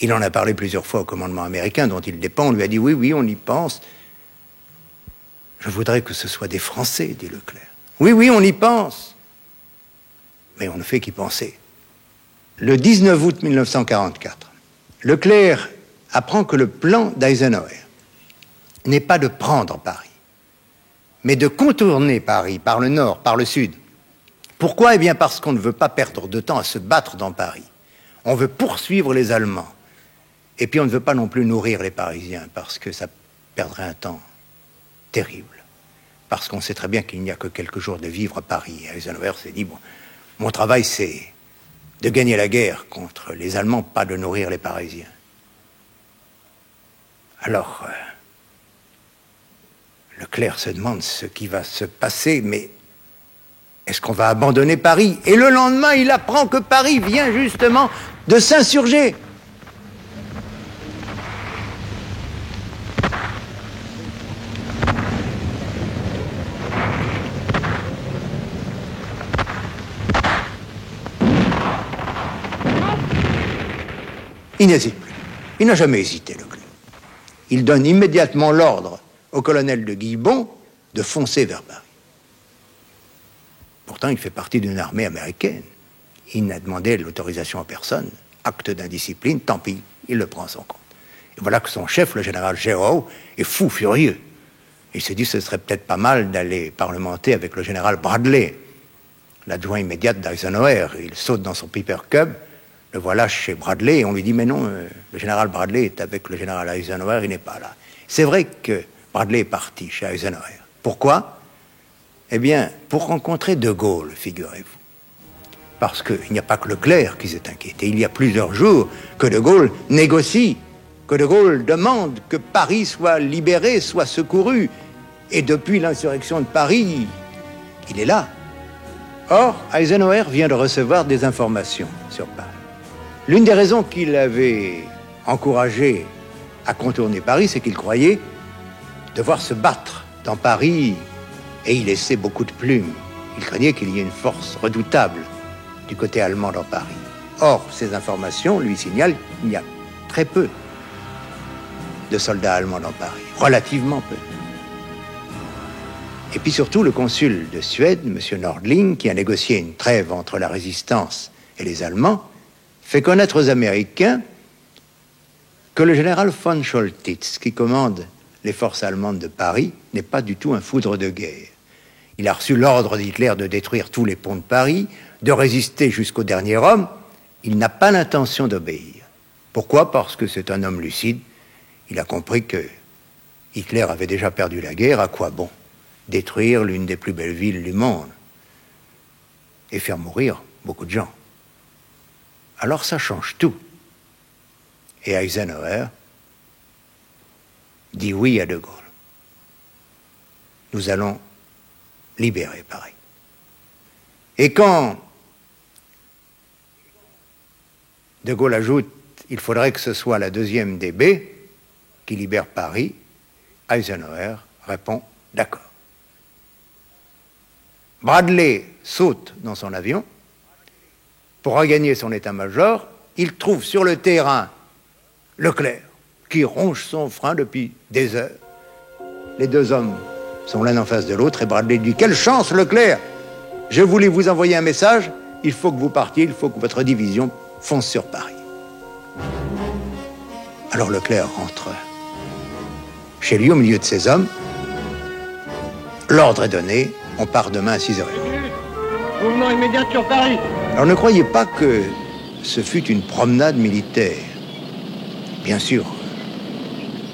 Speaker 2: Il en a parlé plusieurs fois au commandement américain dont il dépend. On lui a dit, oui, oui, on y pense. Je voudrais que ce soit des Français, dit Leclerc. Oui, oui, on y pense. Mais on ne fait qu'y penser. Le 19 août 1944, Leclerc apprend que le plan d'Eisenhower n'est pas de prendre Paris, mais de contourner Paris par le nord, par le sud. Pourquoi? Eh bien parce qu'on ne veut pas perdre de temps à se battre dans Paris. On veut poursuivre les Allemands. Et puis on ne veut pas non plus nourrir les Parisiens, parce que ça perdrait un temps terrible. Parce qu'on sait très bien qu'il n'y a que quelques jours de vivre à Paris. Eisenhower s'est dit, bon, mon travail c'est de gagner la guerre contre les Allemands, pas de nourrir les Parisiens. Alors, Leclerc se demande ce qui va se passer, mais est-ce qu'on va abandonner Paris? Et le lendemain, il apprend que Paris vient justement de s'insurger. Il n'hésite plus. Il n'a jamais hésité, Leclerc. Il donne immédiatement l'ordre au colonel de Guillebon de foncer vers Paris. Pourtant, il fait partie d'une armée américaine. Il n'a demandé l'autorisation à personne. Acte d'indiscipline, tant pis, il le prend à son compte. Et voilà que son chef, le général Géraud, est fou furieux. Il se dit que ce serait peut-être pas mal d'aller parlementer avec le général Bradley, l'adjoint immédiat d'Eisenhower. Il saute dans son Piper Cub, le voilà chez Bradley, et on lui dit « Mais non, le général Bradley est avec le général Eisenhower, il n'est pas là. » C'est vrai que Bradley est parti chez Eisenhower. Pourquoi? Eh bien, pour rencontrer De Gaulle, figurez-vous. Parce qu'il n'y a pas que Leclerc qui s'est inquiété. Il y a plusieurs jours que De Gaulle négocie, que De Gaulle demande que Paris soit libéré, soit secouru. Et depuis l'insurrection de Paris, il est là. Or, Eisenhower vient de recevoir des informations sur Paris. L'une des raisons qui l'avait encouragé à contourner Paris, c'est qu'il croyait devoir se battre dans Paris et y laisser beaucoup de plumes. Il craignait qu'il y ait une force redoutable du côté allemand dans Paris. Or, ces informations lui signalent qu'il y a très peu de soldats allemands dans Paris, relativement peu. Et puis surtout, le consul de Suède, M. Nordling, qui a négocié une trêve entre la résistance et les Allemands, fait connaître aux Américains que le général von Choltitz, qui commande les forces allemandes de Paris, n'est pas du tout un foudre de guerre. Il a reçu l'ordre d'Hitler de détruire tous les ponts de Paris, de résister jusqu'au dernier homme. Il n'a pas l'intention d'obéir. Pourquoi? Parce que c'est un homme lucide. Il a compris que Hitler avait déjà perdu la guerre. À quoi bon détruire l'une des plus belles villes du monde et faire mourir beaucoup de gens? Alors ça change tout. Et Eisenhower dit oui à De Gaulle. Nous allons libérer Paris. Et quand De Gaulle ajoute « il faudrait que ce soit la 2e DB qui libère Paris », Eisenhower répond « d'accord ». Bradley saute dans son avion. Pour regagner son état-major, il trouve sur le terrain Leclerc, qui ronge son frein depuis des heures. Les deux hommes sont l'un en face de l'autre et Bradley dit « Quelle chance, Leclerc! Je voulais vous envoyer un message, il faut que vous partiez, il faut que votre division fonce sur Paris. » Alors Leclerc rentre chez lui au milieu de ses hommes. L'ordre est donné, on part demain à 6h30.
Speaker 1: Mouvement immédiat sur Paris.
Speaker 2: Alors ne croyez pas que ce fut une promenade militaire. Bien sûr,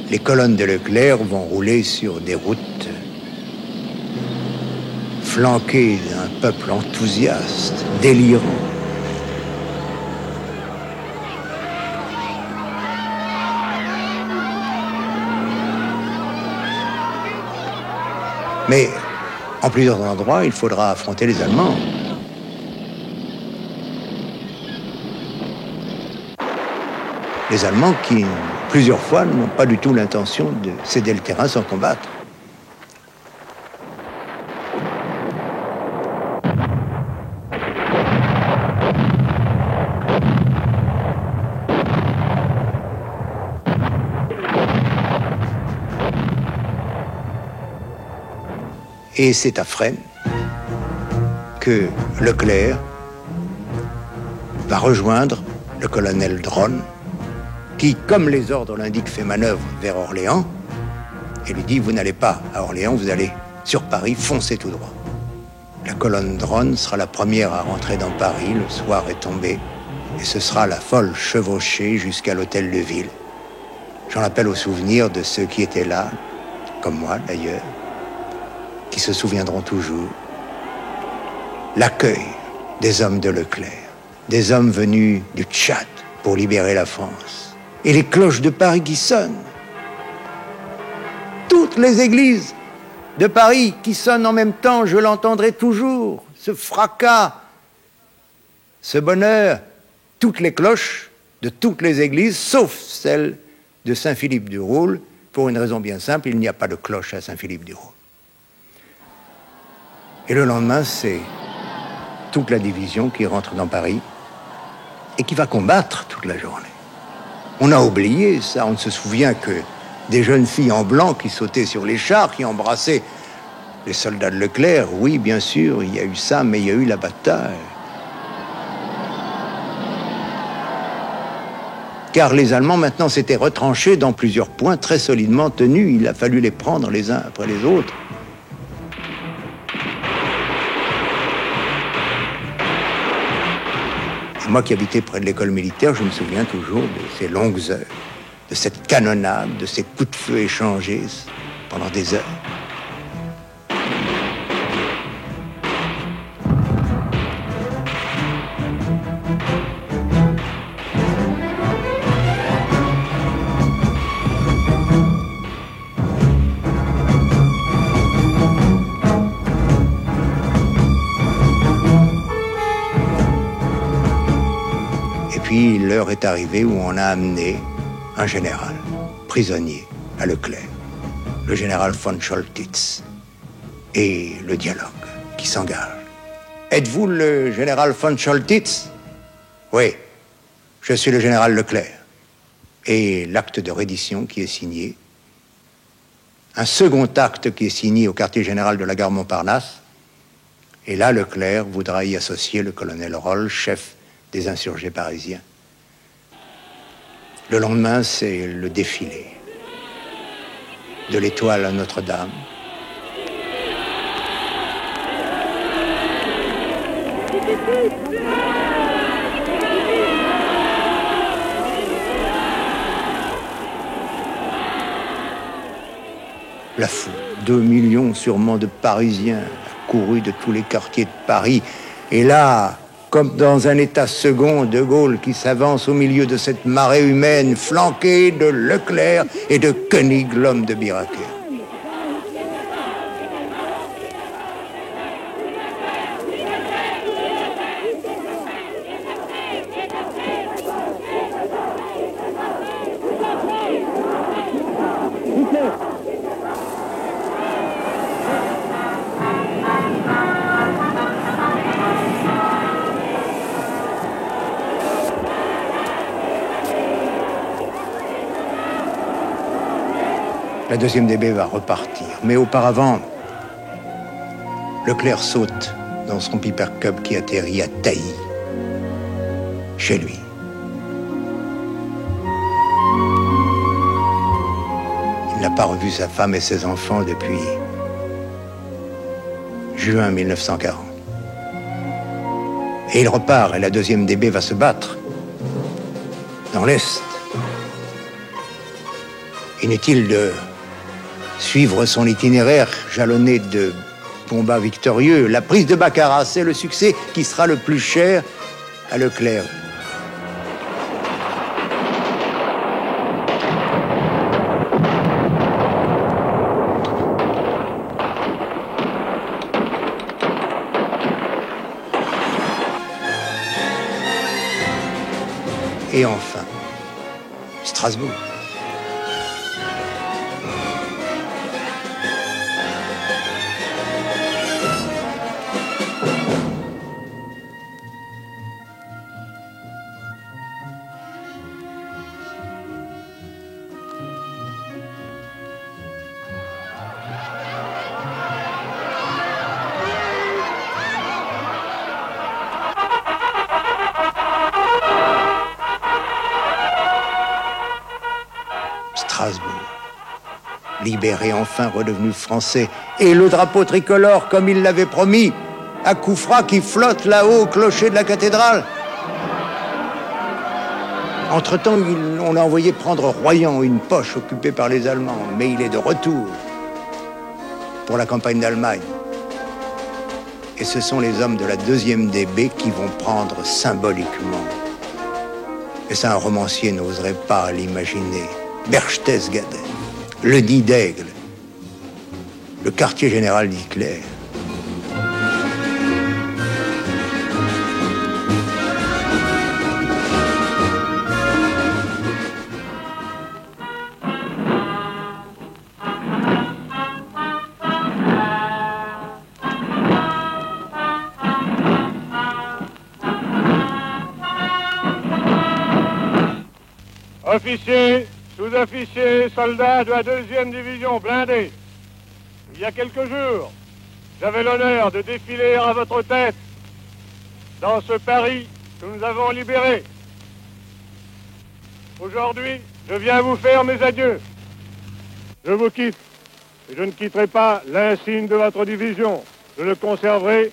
Speaker 2: les colonnes de Leclerc vont rouler sur des routes flanquées d'un peuple enthousiaste, délirant. Mais en plusieurs endroits, il faudra affronter les Allemands. Les Allemands qui, plusieurs fois, n'ont pas du tout l'intention de céder le terrain sans combattre. Et c'est à Fresnes que Leclerc va rejoindre le colonel Dronne, qui, comme les ordres l'indiquent, fait manœuvre vers Orléans, et lui dit « Vous n'allez pas à Orléans, vous allez sur Paris, foncez tout droit. » La colonne Dronne sera la première à rentrer dans Paris, le soir est tombé, et ce sera la folle chevauchée jusqu'à l'hôtel de ville. J'en appelle au souvenir de ceux qui étaient là, comme moi d'ailleurs, qui se souviendront toujours, l'accueil des hommes de Leclerc, des hommes venus du Tchad pour libérer la France, et les cloches de Paris qui sonnent. Toutes les églises de Paris qui sonnent en même temps, je l'entendrai toujours, ce fracas, ce bonheur, toutes les cloches de toutes les églises, sauf celle de Saint-Philippe-du-Roule, pour une raison bien simple, il n'y a pas de cloche à Saint-Philippe-du-Roule. Et le lendemain, c'est toute la division qui rentre dans Paris et qui va combattre toute la journée. On a oublié ça, on ne se souvient que des jeunes filles en blanc qui sautaient sur les chars, qui embrassaient les soldats de Leclerc. Oui, bien sûr, il y a eu ça, mais il y a eu la bataille. Car les Allemands, maintenant, s'étaient retranchés dans plusieurs points très solidement tenus. Il a fallu les prendre les uns après les autres. Et moi qui habitais près de l'école militaire, je me souviens toujours de ces longues heures, de cette canonnade, de ces coups de feu échangés pendant des heures. Puis l'heure est arrivée où on a amené un général, prisonnier, à Leclerc, le général von Choltitz, et le dialogue qui s'engage. Êtes-vous le général von Choltitz? Oui, je suis le général Leclerc. Et l'acte de reddition qui est signé, un second acte qui est signé au quartier général de la gare Montparnasse, et là Leclerc voudra y associer le colonel Roll, chef des insurgés parisiens. Le lendemain, c'est le défilé de l'Étoile à Notre-Dame. La foule, 2 millions sûrement de Parisiens, courus de tous les quartiers de Paris. Et là, comme dans un état second, De Gaulle qui s'avance au milieu de cette marée humaine, flanqué de Leclerc et de Koenig, l'homme de Biraker. La deuxième DB va repartir. Mais auparavant, Leclerc saute dans son Piper Cub qui atterrit à Tailly, chez lui. Il n'a pas revu sa femme et ses enfants depuis juin 1940. Et il repart, et la deuxième DB va se battre dans l'Est. Inutile de suivre son itinéraire jalonné de combats victorieux. La prise de Baccarat, c'est le succès qui sera le plus cher à Leclerc. Et enfin, Strasbourg. Strasbourg, libéré enfin, redevenu français, et le drapeau tricolore, comme il l'avait promis, à Koufra qui flotte là-haut au clocher de la cathédrale. Entre-temps, on l'a envoyé prendre Royan, une poche occupée par les Allemands, mais il est de retour. pour la campagne d'Allemagne. Et ce sont les hommes de la 2e DB qui vont prendre symboliquement. Et ça, un romancier n'oserait pas l'imaginer. Berchtesgaden, le nid d'aigle, le quartier général d'Hitler.
Speaker 1: Officiers, sous-officiers, soldats de la 2e division blindée, il y a quelques jours, j'avais l'honneur de défiler à votre tête dans ce Paris que nous avons libéré. Aujourd'hui, je viens vous faire mes adieux. Je vous quitte, et je ne quitterai pas l'insigne de votre division. Je le conserverai,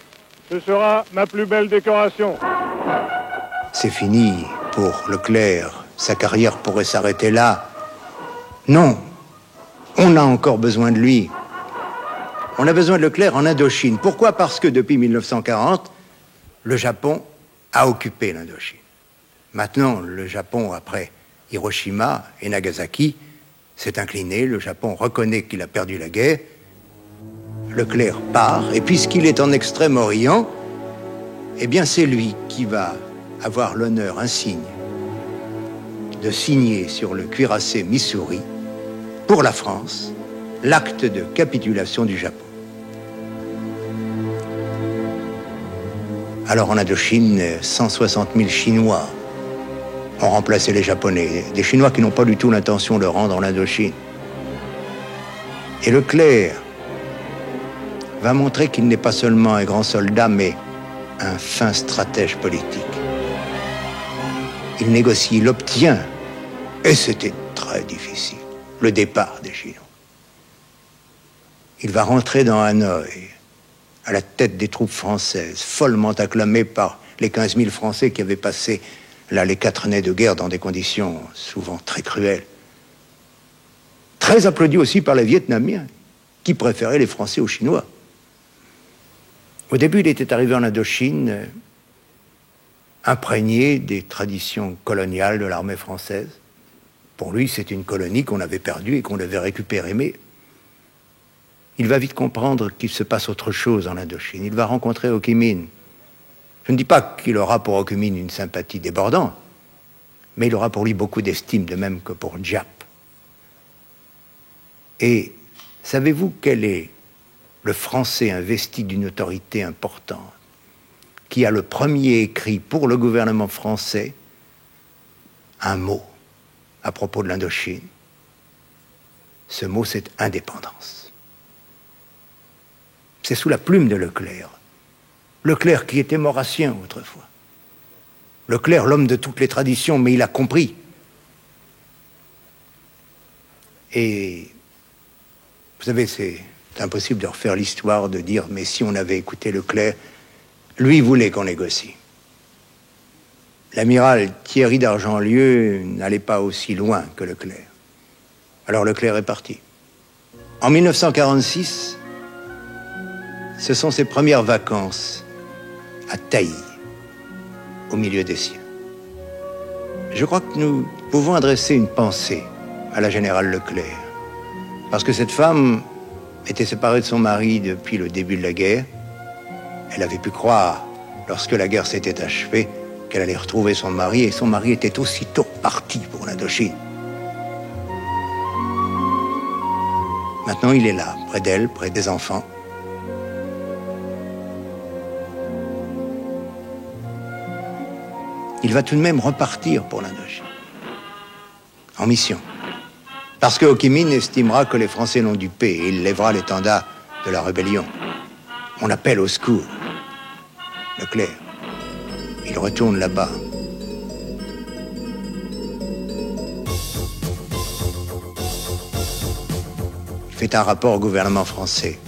Speaker 1: ce sera ma plus belle décoration.
Speaker 2: C'est fini pour Leclerc. Sa carrière pourrait s'arrêter là. Non, on a encore besoin de lui. On a besoin de Leclerc en Indochine. Pourquoi? Parce que depuis 1940, le Japon a occupé l'Indochine. Maintenant, le Japon, après Hiroshima et Nagasaki, s'est incliné. Le Japon reconnaît qu'il a perdu la guerre. Leclerc part, et puisqu'il est en Extrême-Orient, eh bien c'est lui qui va avoir l'honneur insigne de signer sur le cuirassé Missouri, pour la France, l'acte de capitulation du Japon. Alors en Indochine, 160 000 Chinois ont remplacé les Japonais, des Chinois qui n'ont pas du tout l'intention de rendre l'Indochine. Et Leclerc va montrer qu'il n'est pas seulement un grand soldat, mais un fin stratège politique. Il négocie, il obtient, et c'était très difficile, le départ des Chinois. Il va rentrer dans Hanoï, à la tête des troupes françaises, follement acclamé par les 15 000 Français qui avaient passé là les 4 années de guerre dans des conditions souvent très cruelles. Très applaudi aussi par les Vietnamiens, qui préféraient les Français aux Chinois. Au début, il était arrivé en Indochine, imprégné des traditions coloniales de l'armée française. Pour lui, c'est une colonie qu'on avait perdue et qu'on devait récupérer. Mais il va vite comprendre qu'il se passe autre chose en Indochine. Il va rencontrer Ho Chi Minh. Je ne dis pas qu'il aura pour Ho Chi Minh une sympathie débordante, mais il aura pour lui beaucoup d'estime, de même que pour Giap. Et savez-vous quel est le Français investi d'une autorité importante qui a le premier écrit pour le gouvernement français un mot à propos de l'Indochine? Ce mot, c'est indépendance. C'est sous la plume de Leclerc. Leclerc qui était maurassien autrefois. Leclerc, l'homme de toutes les traditions, mais il a compris. Et vous savez, c'est impossible de refaire l'histoire, de dire, mais si on avait écouté Leclerc, lui voulait qu'on négocie. L'amiral Thierry d'Argentlieu n'allait pas aussi loin que Leclerc. Alors Leclerc est parti. En 1946, ce sont ses premières vacances à Taï, au milieu des siens. Je crois que nous pouvons adresser une pensée à la générale Leclerc, parce que cette femme était séparée de son mari depuis le début de la guerre. Elle avait pu croire, lorsque la guerre s'était achevée, qu'elle allait retrouver son mari, et son mari était aussitôt parti pour l'Indochine. Maintenant, il est là, près d'elle, près des enfants. Il va tout de même repartir pour l'Indochine, en mission. Parce que Ho Chi Minh estimera que les Français l'ont dupé et il lèvera l'étendard de la rébellion. On appelle au secours. Leclerc, il retourne là-bas. Il fait un rapport au gouvernement français.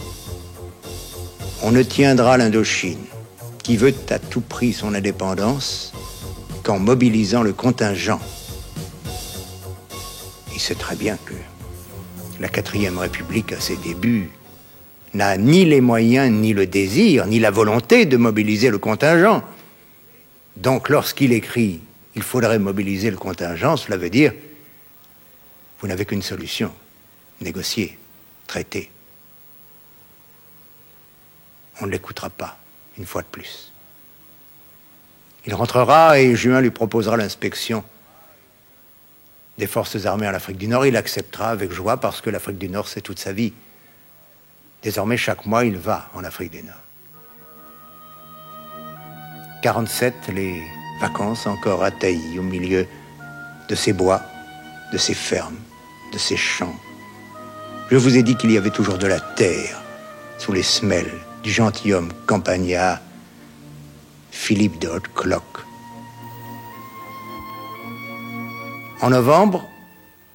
Speaker 2: On ne tiendra l'Indochine, qui veut à tout prix son indépendance, qu'en mobilisant le contingent. Il sait très bien que la 4e République, à ses débuts, n'a ni les moyens, ni le désir, ni la volonté de mobiliser le contingent. Donc lorsqu'il écrit « il faudrait mobiliser le contingent », cela veut dire « vous n'avez qu'une solution, négocier, traiter ». On ne l'écoutera pas, une fois de plus. Il rentrera et Juin lui proposera l'inspection des forces armées en Afrique du Nord. Il acceptera avec joie parce que l'Afrique du Nord, c'est toute sa vie. Désormais, chaque mois, il va en Afrique du Nord. 47, les vacances encore à Taï, au milieu de ces bois, de ces fermes, de ces champs. Je vous ai dit qu'il y avait toujours de la terre sous les semelles du gentilhomme campagnard Philippe de Haute-Cloque. En novembre,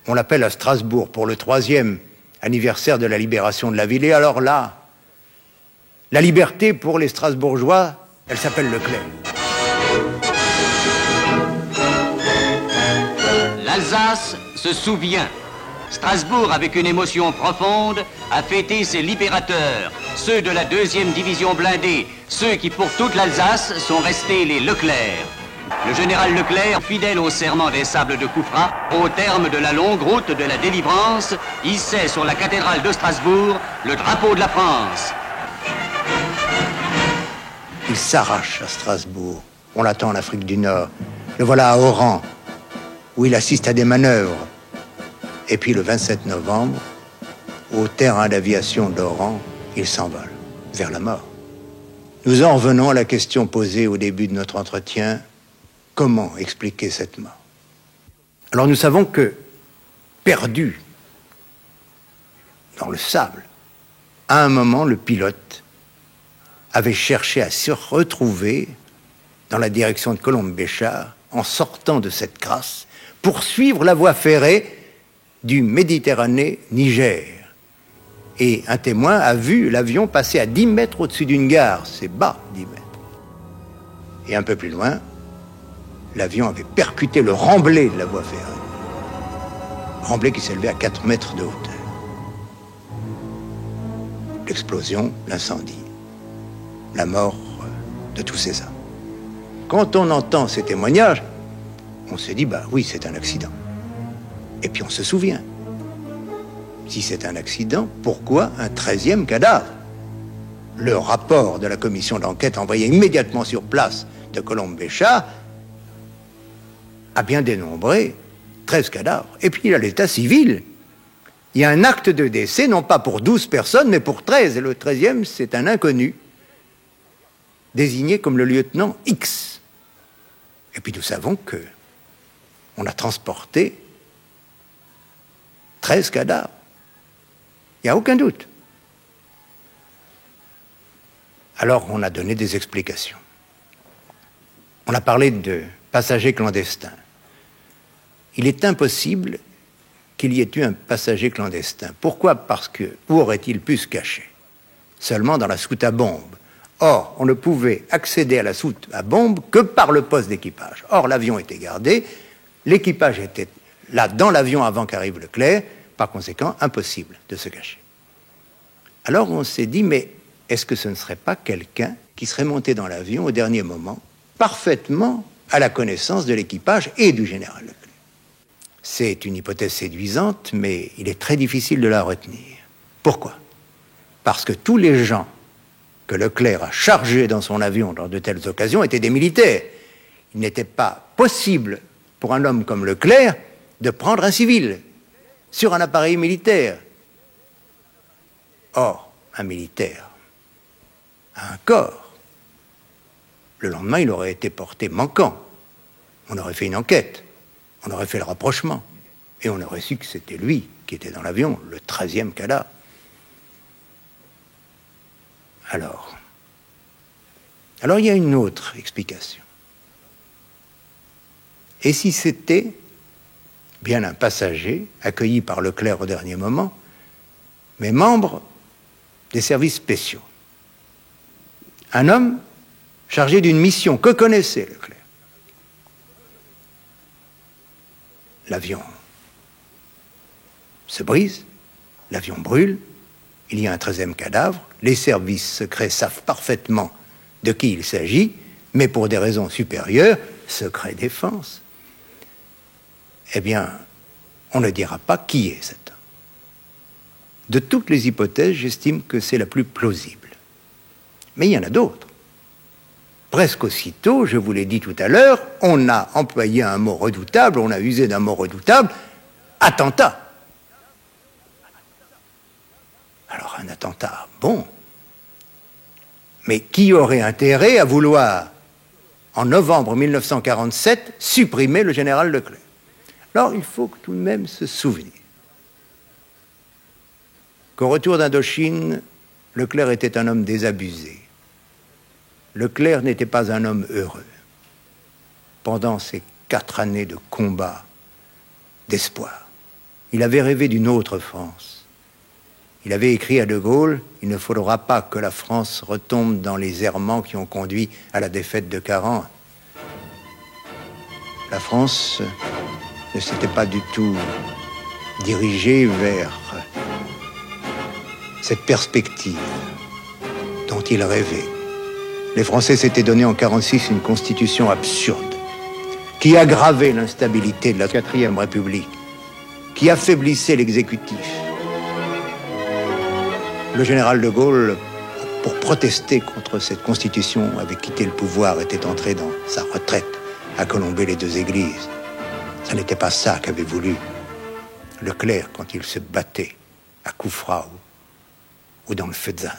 Speaker 2: on l'appelle à Strasbourg pour le 3e anniversaire de la libération de la ville. Et alors là, la liberté pour les Strasbourgeois, elle s'appelle Leclerc.
Speaker 5: L'Alsace se souvient. Strasbourg, avec une émotion profonde, a fêté ses libérateurs, ceux de la 2e division blindée, ceux qui, pour toute l'Alsace, sont restés les Leclerc. Le général Leclerc, fidèle au serment des sables de Koufra, au terme de la longue route de la délivrance, hissait sur la cathédrale de Strasbourg le drapeau de la France.
Speaker 2: Il s'arrache à Strasbourg. On l'attend en Afrique du Nord. Le voilà à Oran, où il assiste à des manœuvres. Et puis le 27 novembre, au terrain d'aviation d'Oran, il s'envole vers la mort. Nous en revenons à la question posée au début de notre entretien. Comment expliquer cette mort? Alors nous savons que, perdu dans le sable, à un moment, le pilote avait cherché à se retrouver dans la direction de Colombe-Béchar en sortant de cette crasse pour suivre la voie ferrée du Méditerranée-Niger. Et un témoin a vu l'avion passer à 10 mètres au-dessus d'une gare. C'est bas, 10 mètres. Et un peu plus loin, l'avion avait percuté le remblai de la voie ferrée. Remblai qui s'élevait à 4 mètres de hauteur. L'explosion, l'incendie, la mort de tous ces hommes. Quand on entend ces témoignages, on se dit, bah oui, c'est un accident. Et puis on se souvient. Si c'est un accident, pourquoi un 13e cadavre? Le rapport de la commission d'enquête envoyé immédiatement sur place de Colombe-Béchar a bien dénombré 13 cadavres. Et puis il y a l'état civil. Il y a un acte de décès, non pas pour 12 personnes, mais pour 13. Et le 13e, c'est un inconnu, désigné comme le lieutenant X. Et puis nous savons que on a transporté 13 cadavres. Il n'y a aucun doute. Alors on a donné des explications. On a parlé de passagers clandestins. Il est impossible qu'il y ait eu un passager clandestin. Pourquoi? Parce que où aurait-il pu se cacher? Seulement dans la soute à bombe. Or, on ne pouvait accéder à la soute à bombe que par le poste d'équipage. Or, l'avion était gardé, l'équipage était là dans l'avion avant qu'arrive Leclerc, par conséquent, impossible de se cacher. Alors on s'est dit, mais est-ce que ce ne serait pas quelqu'un qui serait monté dans l'avion au dernier moment, parfaitement à la connaissance de l'équipage et du général Leclerc? C'est une hypothèse séduisante, mais il est très difficile de la retenir. Pourquoi? Parce que tous les gens que Leclerc a chargés dans son avion dans de telles occasions étaient des militaires. Il n'était pas possible pour un homme comme Leclerc de prendre un civil sur un appareil militaire. Or, un militaire a un corps. Le lendemain, il aurait été porté manquant. On aurait fait une enquête. On aurait fait le rapprochement. Et on aurait su que c'était lui qui était dans l'avion, le 13e cadavre. Alors, il y a une autre explication. Et si c'était bien un passager accueilli par Leclerc au dernier moment, mais membre des services spéciaux? Un homme chargé d'une mission que connaissait Leclerc. L'avion se brise, l'avion brûle, il y a un 13e cadavre, les services secrets savent parfaitement de qui il s'agit, mais pour des raisons supérieures, secret défense, eh bien, on ne dira pas qui est cet homme. De toutes les hypothèses, j'estime que c'est la plus plausible. Mais il y en a d'autres. Presque aussitôt, je vous l'ai dit tout à l'heure, on a employé un mot redoutable, on a usé d'un mot redoutable, attentat. Alors un attentat, bon. Mais qui aurait intérêt à vouloir, en novembre 1947, supprimer le général Leclerc? Alors il faut tout de même se souvenir qu'au retour d'Indochine, Leclerc était un homme désabusé. Leclerc n'était pas un homme heureux. Pendant ces 4 années de combat, d'espoir, il avait rêvé d'une autre France. Il avait écrit à De Gaulle, « Il ne faudra pas que la France retombe dans les errements qui ont conduit à la défaite de 40. » La France ne s'était pas du tout dirigée vers cette perspective dont il rêvait. Les Français s'étaient donné en 1946 une constitution absurde qui aggravait l'instabilité de la 4e République, qui affaiblissait l'exécutif. Le général de Gaulle, pour protester contre cette constitution, avait quitté le pouvoir, était entré dans sa retraite à Colombey-les-Deux-Églises. Ce n'était pas ça qu'avait voulu Leclerc quand il se battait à Kufra ou dans le Fezzan.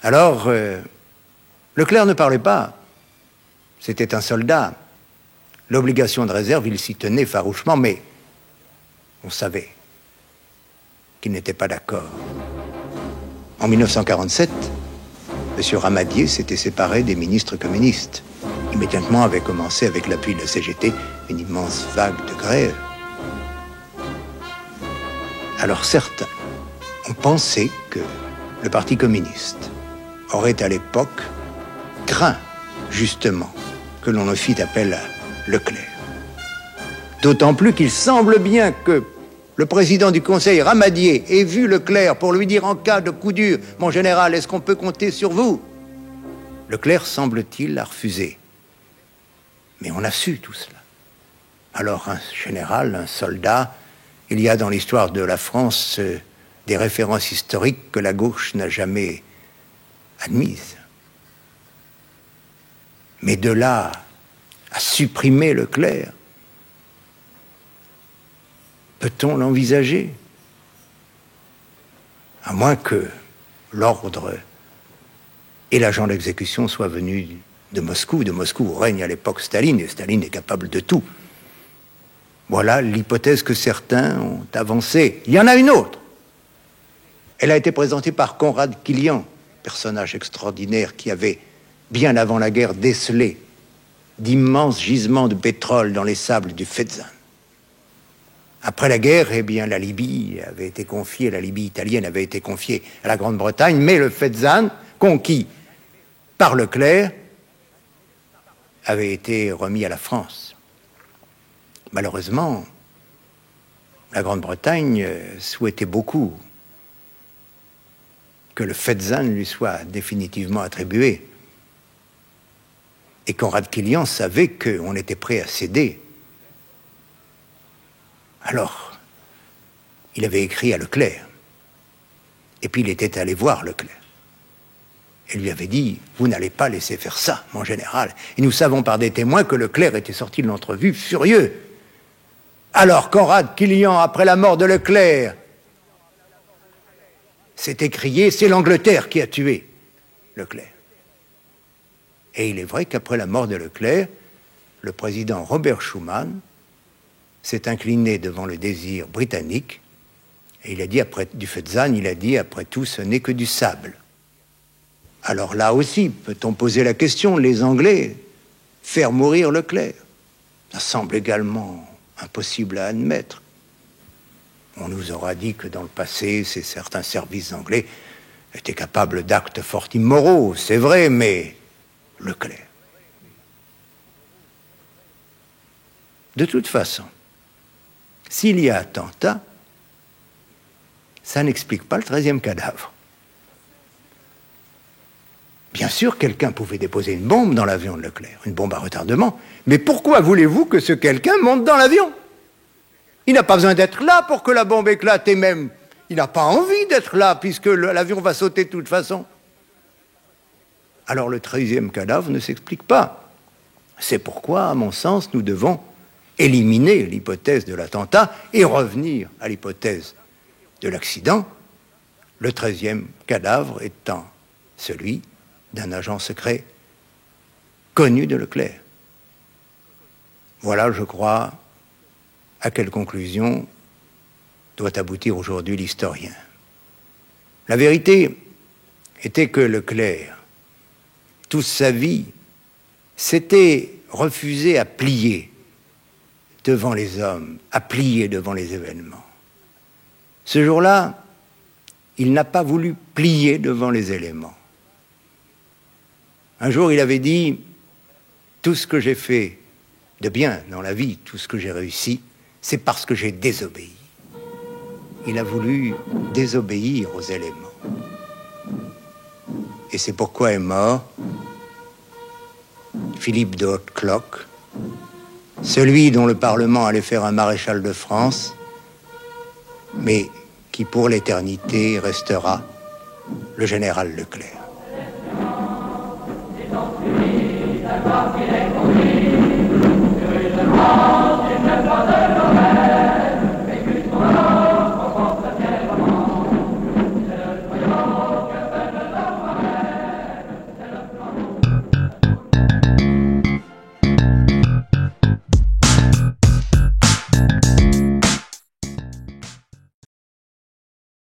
Speaker 2: Alors, Leclerc ne parlait pas. C'était un soldat. L'obligation de réserve, il s'y tenait farouchement, mais on savait qu'il n'était pas d'accord. En 1947, M. Ramadier s'était séparé des ministres communistes. Immédiatement avait commencé, avec l'appui de la CGT, une immense vague de grève. Alors certains ont pensé que le Parti communiste aurait à l'époque craint justement que l'on ne fît appel à Leclerc. D'autant plus qu'il semble bien que le président du Conseil, Ramadier, ait vu Leclerc pour lui dire en cas de coup dur, « Mon général, est-ce qu'on peut compter sur vous ?» Leclerc, semble-t-il, a refusé. Mais on a su tout cela. Alors un général, un soldat, il y a dans l'histoire de la France des références historiques que la gauche n'a jamais admises. Mais de là à supprimer Leclerc, peut-on l'envisager? À moins que l'ordre et l'agent d'exécution soient venus de Moscou où règne à l'époque Staline, et Staline est capable de tout. Voilà l'hypothèse que certains ont avancée. Il y en a une autre. Elle a été présentée par Conrad Killian, personnage extraordinaire qui avait, bien avant la guerre, décelé d'immenses gisements de pétrole dans les sables du Fezzan. Après la guerre, eh bien, la Libye italienne avait été confiée à la Grande-Bretagne, mais le Fezzan, conquis par Leclerc, avait été remis à la France. Malheureusement, la Grande-Bretagne souhaitait beaucoup que le Fezzan lui soit définitivement attribué. Et Conrad Killian savait qu'on était prêt à céder. Alors, il avait écrit à Leclerc. Et puis il était allé voir Leclerc. Et lui avait dit, vous n'allez pas laisser faire ça, mon général. Et nous savons par des témoins que Leclerc était sorti de l'entrevue furieux. Alors Conrad Killian, après la mort de Leclerc, s'est écrié, c'est l'Angleterre qui a tué Leclerc. Et il est vrai qu'après la mort de Leclerc, le président Robert Schuman s'est incliné devant le désir britannique et il a dit, du Fezzan, il a dit, après tout, ce n'est que du sable. Alors là aussi, peut-on poser la question, les Anglais, faire mourir Leclerc? Ça semble également impossible à admettre. On nous aura dit que dans le passé, certains services anglais étaient capables d'actes fort immoraux, c'est vrai, mais Leclerc. De toute façon, s'il y a attentat, ça n'explique pas le 13e cadavre. Bien sûr, quelqu'un pouvait déposer une bombe dans l'avion de Leclerc, une bombe à retardement, mais pourquoi voulez-vous que ce quelqu'un monte dans l'avion? Il n'a pas besoin d'être là pour que la bombe éclate, et même, il n'a pas envie d'être là, puisque l'avion va sauter de toute façon. Alors le 13e cadavre ne s'explique pas. C'est pourquoi, à mon sens, nous devons éliminer l'hypothèse de l'attentat et revenir à l'hypothèse de l'accident, le 13e cadavre étant celui d'un agent secret connu de Leclerc. Voilà, je crois, à quelle conclusion doit aboutir aujourd'hui l'historien. La vérité était que Leclerc, toute sa vie, s'était refusé à plier devant les hommes, à plier devant les événements. Ce jour-là, il n'a pas voulu plier devant les éléments. Un jour, il avait dit « Tout ce que j'ai fait de bien dans la vie, tout ce que j'ai réussi, c'est parce que j'ai désobéi. » Il a voulu désobéir aux éléments. Et c'est pourquoi est mort Philippe de Haute-Cloque, celui dont le Parlement allait faire un maréchal de France, mais qui pour l'éternité restera le général Leclerc.
Speaker 6: Oh